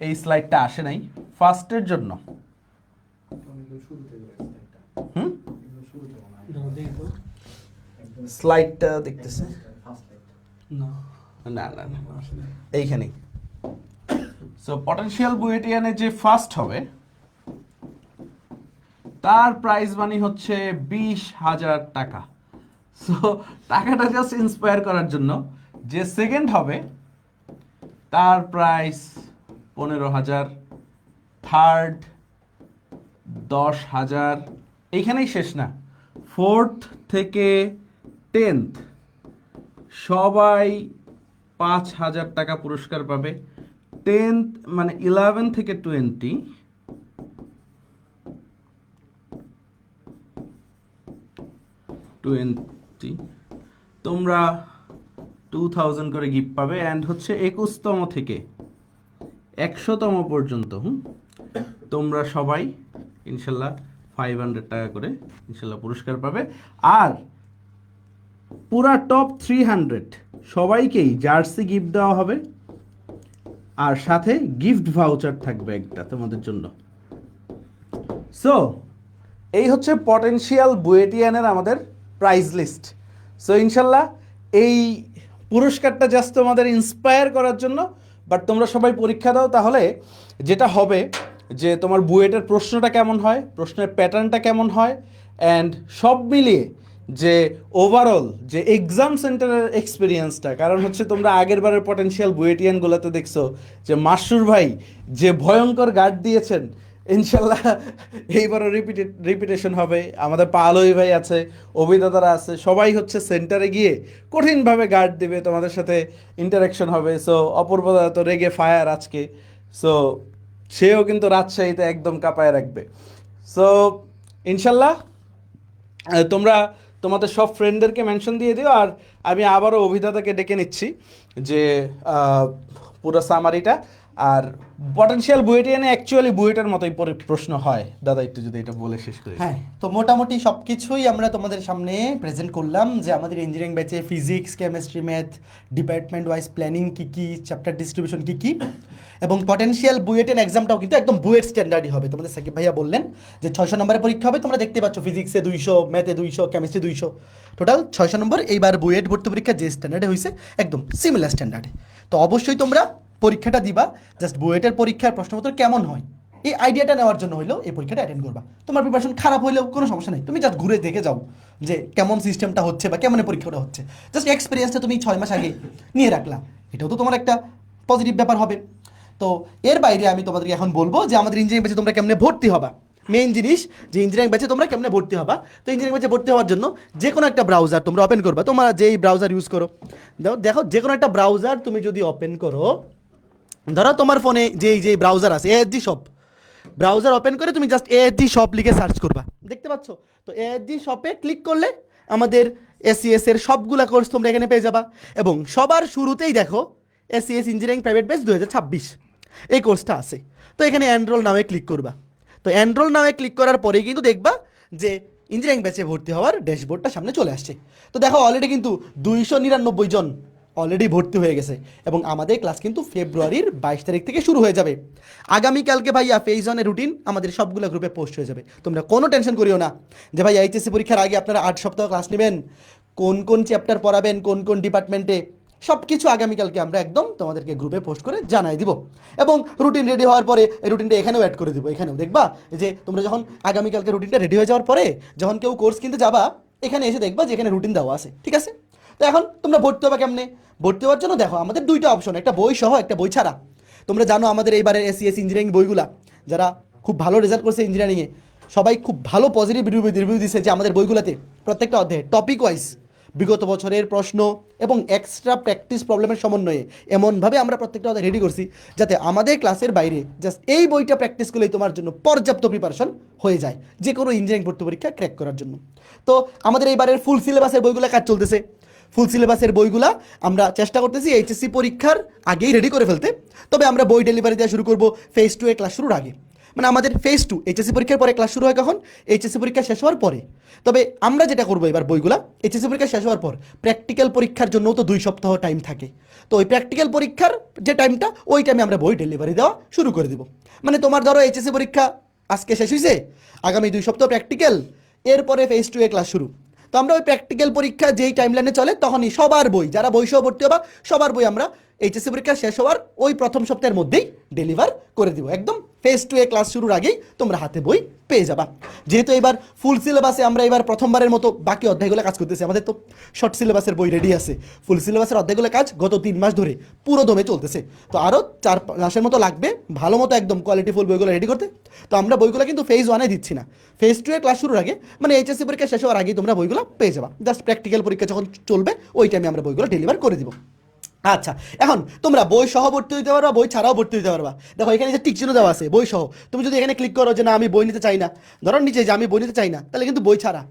এই স্লাইডটা আসে নাই ফার্স্টের জন্য। স্লাইডটা দেখতেছে না না না এইখানেই। সো পটেনশিয়াল বুয়েটিয়ানে যে ফার্স্ট হবে তার প্রাইজ মানি হচ্ছে 20,000 টাকা। সো টাকাটা জাস্ট ইন্সপায়ার করার জন্য। যে সেকেন্ড হবে তার প্রাইস 15,000, থার্ড 10,000, এইখানেই শেষ না, 4th থেকে 10th সবাই 5,000 টাকা পুরস্কার পাবে। 10th মানে 11 থেকে 20 তোমরা 2,000 করে গিফট পাবে। অ্যান্ড হচ্ছে 21তম থেকে 100তম পর্যন্ত তোমরা সবাই ইনশাল্লাহ 500 টাকা করে ইনশাল্লাহ পুরস্কার পাবে। আর পুরা টপ 300 সবাইকেই জার্সি গিফট দেওয়া হবে, আর সাথে গিফট ভাউচার থাকবে একটা তোমাদের জন্য। সো এই হচ্ছে পটেনশিয়াল বুয়েটিয়ানের আমাদের প্রাইজ লিস্ট। সো ইনশাল্লাহ এই পুরস্কারটা জাস্ট তোমাদের ইন্সপায়ার করার জন্য। বাট তোমরা সবাই পরীক্ষা দাও, তাহলে যেটা হবে যে তোমার বুয়েটের প্রশ্নটা কেমন হয়, প্রশ্নের প্যাটার্নটা কেমন হয়, অ্যান্ড সব মিলিয়ে যে ওভারঅল যে এক্সাম সেন্টারের এক্সপিরিয়েন্সটা। কারণ হচ্ছে তোমরা আগের বারের পটেনশিয়াল বুয়েটিয়ানগুলোতে দেখছো যে মাসুর ভাই যে ভয়ঙ্কর গার্ড দিয়েছেন, ইনশাল্লাহ এইবারও রিপিটেশন হবে। আমাদের পালই ভাই আছে, অভিদাতারা আছে, সবাই হচ্ছে সেন্টারে গিয়ে কঠিনভাবে গার্ড দিবে, তোমাদের সাথে ইন্টারাকশন হবে। সো অপূর্বদা তো রেগে ফায়ার আজকে, সো সেও কিন্তু রাজশাহীতে একদম কাঁপায় রাখবে। সো ইনশাল্লাহ তোমরা তোমাদের সব ফ্রেন্ডদেরকে মেনশন দিয়ে দিও। আর আমি আবারও অভিদাতাকে ডেকে নিচ্ছি যে পুরো সামারিটা। আর পটেনশিয়াল বুয়েটিয়ানে অ্যাকচুয়ালি বুয়েটের মতোই প্রশ্ন হয় দাদা, একটু যদি এটা বলে শেষ করি। হ্যাঁ, তো মোটামুটি সব কিছুই আমরা তোমাদের সামনে প্রেজেন্ট করলাম, যে আমাদের ইঞ্জিনিয়ারিং ব্যাচে physics, chemistry, math department wise planning কী কী, চ্যাপ্টার ডিস্ট্রিবিউশন কী কী, এবং পটেনশিয়াল বুয়েটের এক্সামটাও কিন্তু একদম বুয়েট স্ট্যান্ডার্ডই হবে। তোমাদের সাকিব ভাইয়া বললেন যে 600 নম্বরের পরীক্ষা হবে, তোমরা দেখতে পাচ্ছ ফিজিক্সে 200, ম্যাথে 200, কেমিস্ট্রি 200, টোটাল 600 নম্বর। এইবার বুয়েট ভর্তি পরীক্ষা যে স্ট্যান্ডার্ডে হয়েছে একদম সিমিলার স্ট্যান্ডার্ডে। তো অবশ্যই তোমরা পরীক্ষাটা দিবা, জাস্ট বুয়েটের পরীক্ষার প্রশ্নপত্র কেমন হয় এই আইডিয়াটা নেওয়ার জন্য হইলেও এই পরীক্ষাটা অ্যাটেন্ড করবা। তোমার প্রিপারেশন খারাপ হইলেও কোনো সমস্যা নেই, তুমি জাস্ট ঘুরে দেখে যাও যে কেমন সিস্টেমটা হচ্ছে বা কেমন পরীক্ষাটা হচ্ছে। জাস্ট এক্সপিরিয়েন্সটা তুমি 6 মাস আগে নিয়ে রাখলা, এটাও তো তোমার একটা পজিটিভ ব্যাপার হবে। তো এর বাইরে আমি তোমাদেরকে এখন বলবো যে আমাদের ইঞ্জিনিয়ারিং ব্যাচে তোমরা কেমনে ভর্তি হবা। মেইন জিনিস যে ইঞ্জিনিয়ারিং ব্যাচে তোমরা কেমনে ভর্তি হবা। তো ইঞ্জিনিয়ারিং ব্যাচে ভর্তি হওয়ার জন্য যে কোনো একটা ব্রাউজার তোমরা ওপেন করবা, তোমরা যেই ব্রাউজার ইউজ করো। দেখো যে কোনো একটা ব্রাউজার তুমি যদি ওপেন করো, ধরো তোমার ফোনে যেই ব্রাউজার আছে এএসজি শপ, ব্রাউজার ওপেন করে তুমি জাস্ট এএসজি শপ লিখে সার্চ করবা, দেখতে পাচ্ছ? তো এএসজি শপে ক্লিক করলে আমাদের এসিএস এর সবগুলা কোর্স তোমরা এখানে পেয়ে যাবা। এবং সবার শুরুতেই দেখো এসিএস ইঞ্জিনিয়ারিং প্রাইভেট ব্যাচ 2026 এই কোর্সটা আছে। তো এখানে এনরোল নামে ক্লিক করবা। তো এনরোল নামে ক্লিক করার পরেই কিন্তু দেখবা যে ইঞ্জিনিয়ারিং ব্যাচে ভর্তি হওয়ার ড্যাশবোর্ডটা সামনে চলে আসছে। তো দেখো অলরেডি কিন্তু 299 জন অলরেডি ভর্তি হয়ে গেছে এবং আমাদের ক্লাস কিন্তু ফেব্রুয়ারির 22 তারিখ থেকে শুরু হয়ে যাবে। আগামীকালকে ভাইয়া ফেজ 1 এর রুটিন আমাদের সবগুলো গ্রুপে পোস্ট হয়ে যাবে। তোমরা কোনো টেনশন করিও না যে ভাই এইচএসসি পরীক্ষার আগে আপনারা 8 সপ্তাহ ক্লাস নেবেন, কোন কোন চ্যাপ্টার পড়াবেন, কোন কোন ডিপার্টমেন্টে, সব কিছু আগামীকালকে আমরা একদম তোমাদেরকে গ্রুপে পোস্ট করে জানাই দিব। এবং রুটিন রেডি হওয়ার পরে এই রুটিনটা এখানেও অ্যাড করে দিব। এখানেও দেখবা যে তোমরা যখন আগামীকালকে রুটিনটা রেডি হয়ে যাওয়ার পরে যখন কেউ কোর্স কিনতে যাবা এখানে এসে দেখবা যে এখানে রুটিন দেওয়া আছে, ঠিক আছে? তো এখন তোমরা ভর্তি হবা কেমনে? ভর্তি হওয়ার জন্য দেখো আমাদের দুইটা অপশন, একটা বই সহ একটা বই ছাড়া। তোমরা জানো আমাদের এইবারের এসিএস ইঞ্জিনিয়ারিং বইগুলা যারা খুব ভালো রেজাল্ট করছে ইঞ্জিনিয়ারিংয়ে সবাই খুব ভালো পজিটিভ রিভিউ দিচ্ছে যে আমাদের বইগুলোতে প্রত্যেকটা অধ্যায়ে টপিক ওয়াইজ বিগত বছরের প্রশ্ন এবং এক্সট্রা প্র্যাকটিস প্রবলেমের সমন্বয়ে এমনভাবে আমরা প্রত্যেকটা অধ্যায় রেডি করছি যাতে আমাদের ক্লাসের বাইরে জাস্ট এই বইটা প্র্যাকটিস করলেই তোমার জন্য পর্যাপ্ত প্রিপারেশন হয়ে যায় যে কোনো ইঞ্জিনিয়ারিং ভর্তি পরীক্ষা ক্র্যাক করার জন্য। তো আমাদের এইবারের ফুল সিলেবাসের বইগুলো কাজ চলতেছে। ফুল সিলেবাসের বইগুলা আমরা চেষ্টা করতেছি এইচএসসি পরীক্ষার আগেই রেডি করে ফেলতে। তবে আমরা বই ডেলিভারি দেওয়া শুরু করবো ফেজ 2 এর ক্লাস শুরুর আগে। মানে আমাদের ফেজ 2 এইচএসসি পরীক্ষার পরে ক্লাস শুরু হয় কখন? এইচএসসি পরীক্ষা শেষ হওয়ার পরে। তবে আমরা যেটা করবো এবার বইগুলা এইচএসসি পরীক্ষা শেষ হওয়ার পর প্র্যাকটিক্যাল পরীক্ষার জন্য তো 2 সপ্তাহ টাইম থাকে। তো ওই প্র্যাকটিক্যাল পরীক্ষার যে টাইমটা ওই টাইমে আমরা বই ডেলিভারি দেওয়া শুরু করে দিব। মানে তোমার ধরো এইচএসসি পরীক্ষা আজকে শেষ হয়েছে, আগামী 2 সপ্তাহ প্র্যাকটিক্যাল, এরপরে ফেজ 2 এর ক্লাস শুরু। তো আমরা ওই প্র্যাকটিক্যাল পরীক্ষা যেই টাইমলাইনে চলে তখনই সবার বই, যারা বই সহ ভর্তি হবা সবার বই আমরা এইচএসসি পরীক্ষা শেষ হওয়ার ওই প্রথম সপ্তাহের মধ্যেই ডেলিভার করে দিব। একদম ফেজ 2 এ ক্লাস শুরুর আগেই তোমরা হাতে বই পেয়ে যাবা। যেহেতু এবার ফুল সিলেবাসে আমরা এবার প্রথমবারের মতো বাকি অধ্যায়গুলো কাজ করতেছি। আমাদের তো শর্ট সিলেবাসের বই রেডি আছে, ফুল সিলেবাসের অধ্যায়গুলো কাজ গত 3 মাস ধরে পুরো দমে চলতেছে। তো আরও 4 মাসের মতো লাগবে ভালো মতো একদম কোয়ালিটিফুল বইগুলো রেডি করতে। তো আমরা বইগুলো কিন্তু ফেজ 1 এ দিচ্ছি না, ফেজ 2 এর ক্লাস শুরুর আগে মানে এইচএসসি পরীক্ষা শেষ হওয়ার আগেই তোমরা বইগুলো পেয়ে যাবা। জাস্ট প্র্যাকটিক্যাল পরীক্ষা যখন চলবে ওই টাইমে আমরা বইগুলো ডেলিভার করে দিব। আচ্ছা, এখন তোমরা বই সহ ভর্তি হইতে পারবা, বই ছাড়াও ভর্তি হইতে পারবা। দেখো এখানে যে টিক চিহ্ন দেওয়া আছে বই সহ, তুমি যদি এখানে ক্লিক করো যে না আমি বই নিতে চাই না, ধরো নিচে যে আমি বই নিতে চাই না, তাহলে কিন্তু বই ছাড়া।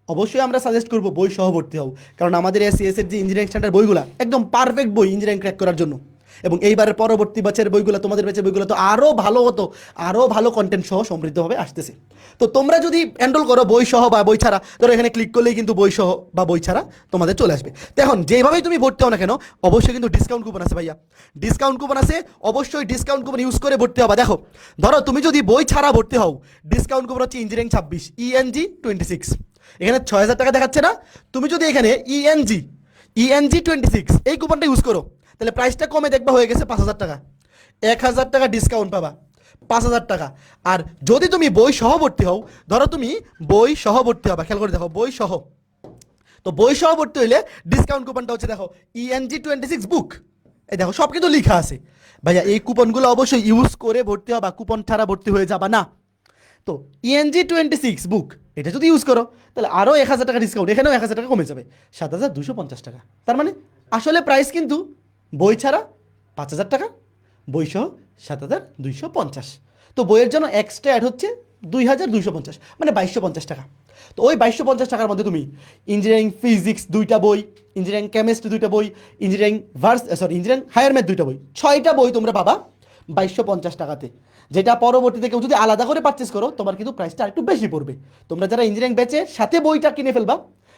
অবশ্যই আমরা সাজেস্ট করবো বই সহ ভর্তি হও, কারণ আমাদের এসিএস এর যে ইঞ্জিনিয়ারিং স্ট্যান্ডার্ড বইগুলো একদম পারফেক্ট বই ইঞ্জিনিয়ারিং ক্র্যাক করার জন্য। এবং এইবারের পরবর্তী বছরের বইগুলো তোমাদের ব্যাচের বইগুলো তো আরও ভালো হতো, আরও ভালো কন্টেন্ট সহ সমৃদ্ধভাবে আসতেছে। তো তোমরা যদি এনরোল করো বই সহ বা বই ছাড়া, ধরো এখানে ক্লিক করলেই কিন্তু বই সহ বা বই ছাড়া তোমাদের চলে আসবে। তো এখন যেভাবেই তুমি ভর্তি হও না কেন অবশ্যই কিন্তু ডিসকাউন্ট কুপন আছে ভাইয়া, ডিসকাউন্ট কুপন আছে, অবশ্যই ডিসকাউন্ট কুপন ইউজ করে ভর্তি হবা। দেখো ধরো তুমি যদি বই ছাড়া ভর্তি হও, ডিসকাউন্ট কুপন হচ্ছে ইঞ্জিনিয়ারিং 26 ENG 26, এখানে 6000 টাকা দেখাচ্ছে না, তুমি যদি এখানে ENG 26 এই কুপনটা ইউজ করো তাহলে প্রাইসটা কমে দেখবা হয়ে গেছে 5000 টাকা, 1000 টাকা ডিসকাউন্ট পাবা, 5000 টাকা। আর যদি তুমি বই সহ ভর্তি হও, ধরো তুমি বই সহ ভর্তি হবা, খেয়াল করে দেখো বই সহ, তো বই সহ ভর্তি হইলে ডিসকাউন্ট কুপনটা হচ্ছে দেখো ENG 26 বুক, এই দেখো সব কিন্তু লেখা আছে। ভাইয়া এই কুপনগুলো অবশ্যই ইউজ করে ভর্তি হবা, কুপন ছাড়া ভর্তি হয়ে যাবা না। তো ENG 26 বুক এটা যদি ইউজ করো তাহলে আরও 1000 টাকা ডিসকাউন্ট, এখানেও 1000 টাকা কমে যাবে, 7250 টাকা। তার মানে আসলে প্রাইস কিন্তু বই ছাড়া 5000 টাকা, বই সহ 7250। তো বইয়ের জন্য এক্সট্রা অ্যাড হচ্ছে 2250, মানে 2250 টাকা। তো ওই 2250 টাকার মধ্যে তুমি ইঞ্জিনিয়ারিং ফিজিক্স 2টা বই, ইঞ্জিনিয়ারিং কেমিস্ট্রি 2টা বই, ইঞ্জিনিয়ারিং হায়ার ম্যাথ 2টা বই, 6টা বই তোমরা পাবা 2250 টাকাতে। যেটা পরবর্তীতে কেউ যদি আলাদা করে পারচেস করো তোমার কিন্তু প্রাইসটা একটু বেশি পড়বে। তোমরা যারা ইঞ্জিনিয়ারিং ব্যাচে সাথে বইটা কিনে ফেলবা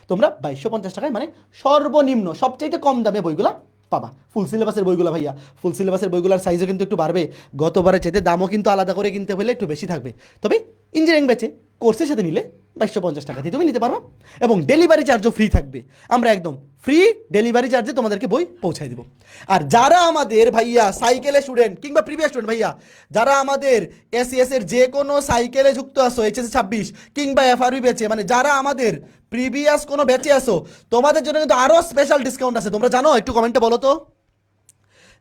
তোমরা 2250 টাকায় মানে সর্বনিম্ন সবচাইতে কম দামে বইগুলা পাবা। ফুল সিলেবাসের বইগুলো ভাইয়া, ফুল সিলেবাসের বইগুলোর সাইজও কিন্তু একটু বাড়বে, গতবারের চাইতে দামও কিন্তু আলাদা করে কিনতে হলে একটু বেশি থাকবে। তবে ইঞ্জিনিয়ারিং ব্যাচে কোর্সের সাথে নিলে 2250 টাকা দিয়ে তুমি নিতে পারো এবং ডেলিভারি চার্জও ফ্রি থাকবে। আমরা একদম ফ্রি ডেলিভারি চার্জে তোমাদেরকে বই পৌঁছায় দেবো। আর যারা আমাদের ভাইয়া সাইকেলের স্টুডেন্ট কিংবা প্রিভিয়াস স্টুডেন্ট ভাইয়া, যারা আমাদের এসিএস এর যে কোনো সাইকেলে যুক্ত আসো এইচএসসি 26 কিংবা এফআরবি ব্যাচে, মানে যারা আমাদের প্রিভিয়াস কোনো ব্যাচে আসো তোমাদের জন্য কিন্তু আরও স্পেশাল ডিসকাউন্ট আছে। তোমরা জানো? একটু কমেন্টে বলো তো।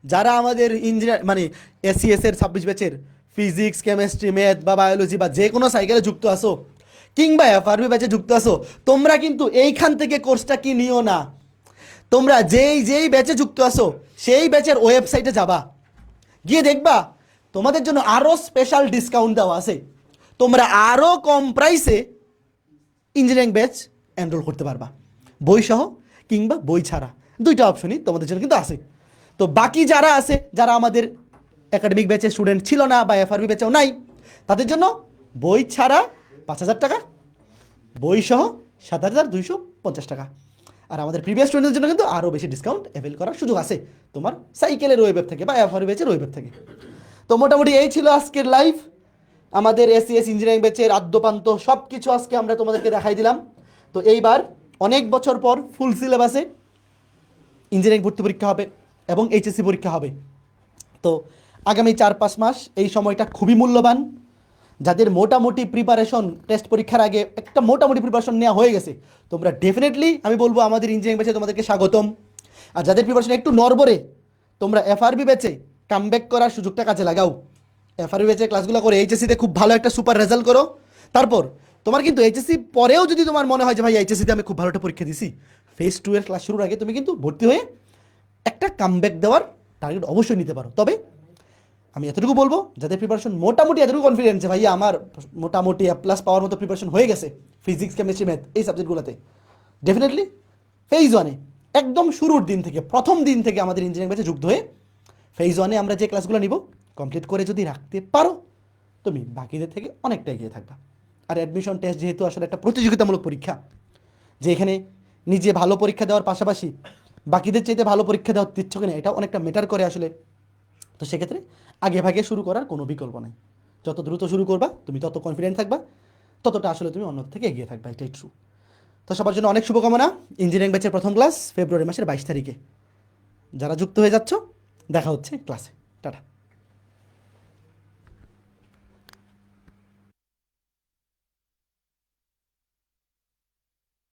যারা আমাদের ইঞ্জিনিয়ার মানে এসিএস এর 26 ব্যাচের ফিজিক্স কেমিস্ট্রি ম্যাথ বা বায়োলজি বা যে কোনো সাইকেলে যুক্ত আসো কিংবা এফআরবি ব্যাচে যুক্ত আসো, তোমরা কিন্তু এইখান থেকে কোর্সটা কি নিও না, তোমরা যেই ব্যাচে যুক্ত আসো সেই ব্যাচের ওয়েবসাইটে যাবা, গিয়ে দেখবা তোমাদের জন্য আরও স্পেশাল ডিসকাউন্ট দেওয়া আছে। তোমরা আরও কম প্রাইসে ইঞ্জিনিয়ারিং ব্যাচ এনরোল করতে পারবা, বই সহ কিংবা বই ছাড়া, 2টা অপশনই তোমাদের জন্য কিন্তু আছে। তো বাকি যারা আছে, যারা আমাদের একাডেমিক ব্যাচের স্টুডেন্ট ছিল না বা এফআরবি ব্যাচেও নাই, তাদের জন্য বই ছাড়া 5,000 টাকা, বই সহ 7,250 টাকা। আর আমাদের প্রিভিয়াস স্টুডেন্টের জন্য কিন্তু আরও বেশি ডিসকাউন্ট অ্যাভেল করার সুযোগ আছে তোমার সাইকেলের ওয়েব থেকে বা এফআর ব্যাচের ওয়েব থেকে। তো মোটামুটি এই ছিল আজকের লাইভ। আমাদের এসিএস ইঞ্জিনিয়ারিং ব্যাচের আদ্যপান্ত সব কিছু আজকে আমরা তোমাদেরকে দেখাই দিলাম। তো এইবার অনেক বছর পর ফুল সিলেবাসে ইঞ্জিনিয়ারিং ভর্তি পরীক্ষা হবে এবং এইচএসসি পরীক্ষা হবে। তো আগামী 4-5 মাস এই সময়টা খুবই মূল্যবান। যাদের মোটামুটি প্রিপারেশন টেস্ট পরীক্ষার আগে একটা মোটামুটি প্রিপারেশন নেওয়া হয়ে গেছে, তোমরা ডেফিনেটলি আমি বলবো আমাদের ইঞ্জিনিয়ারিং ব্যাচে তোমাদেরকে স্বাগতম। আর যাদের প্রিপারেশন একটু নড়বড়ে, তোমরা এফআরবি ব্যাচে কামব্যাক করার সুযোগটা কাজে লাগাও। এফআরবি ব্যাচে ক্লাসগুলো করে এইচএসসিতে খুব ভালো একটা সুপার রেজাল্ট করো। তারপর তোমার কিন্তু এইচএসসি পরেও যদি তোমার মনে হয় যে ভাই এইচএসসিতে আমি খুব ভালো একটা পরীক্ষা দিছি, ফেজ 2 এর ক্লাস শুরুর আগে তুমি কিন্তু ভর্তি হয়ে একটা কামব্যাক দেওয়ার টার্গেট অবশ্যই নিতে পারো। তবে আমি এতটুকু বলবো, যাদের প্রিপারেশন মোটামুটি এতটুকু কনফিডেন্স যে ভাইয়া আমার মোটামুটি প্লাস পাওয়ার মতো প্রিপারেশন হয়ে গেছে ফিজিক্স, কেমিস্ট্রি, ম্যাথ এই সাবজেক্টগুলোতে, ডেফিনেটলি ফেজ 1-এ একদম শুরুর দিন থেকে প্রথম দিন থেকে আমাদের ইঞ্জিনিয়ারিং ব্যাচে যুক্ত হয়ে ফেজ 1-এ আমরা যে ক্লাসগুলো নিব কমপ্লিট করে যদি রাখতে পারো, তুমি বাকিদের থেকে অনেকটা এগিয়ে থাকবা। আর অ্যাডমিশন টেস্ট যেহেতু আসলে একটা প্রতিযোগিতামূলক পরীক্ষা, যে এখানে নিজে ভালো পরীক্ষা দেওয়ার পাশাপাশি বাকিদের চাইতে ভালো পরীক্ষা দেওয়ার দিচ্ছ কিনা এটা অনেকটা ম্যাটার করে আসলে। তো সেক্ষেত্রে আগে ভাগে শুরু করার কোনো বিকল্প নেই। যত দ্রুত শুরু করবা তুমি তত কনফিডেন্ট থাকবা, ততটা আসলে তুমি অন্য থেকে এগিয়ে থাকবা, এটাই ট্রু। তো সবার জন্য অনেক শুভকামনা। ইঞ্জিনিয়ারিং ব্যাচের প্রথম ক্লাস ফেব্রুয়ারি মাসের 22 তারিখে। যারা যুক্ত হয়ে যাচ্ছ দেখা হচ্ছে ক্লাসে। টাটা।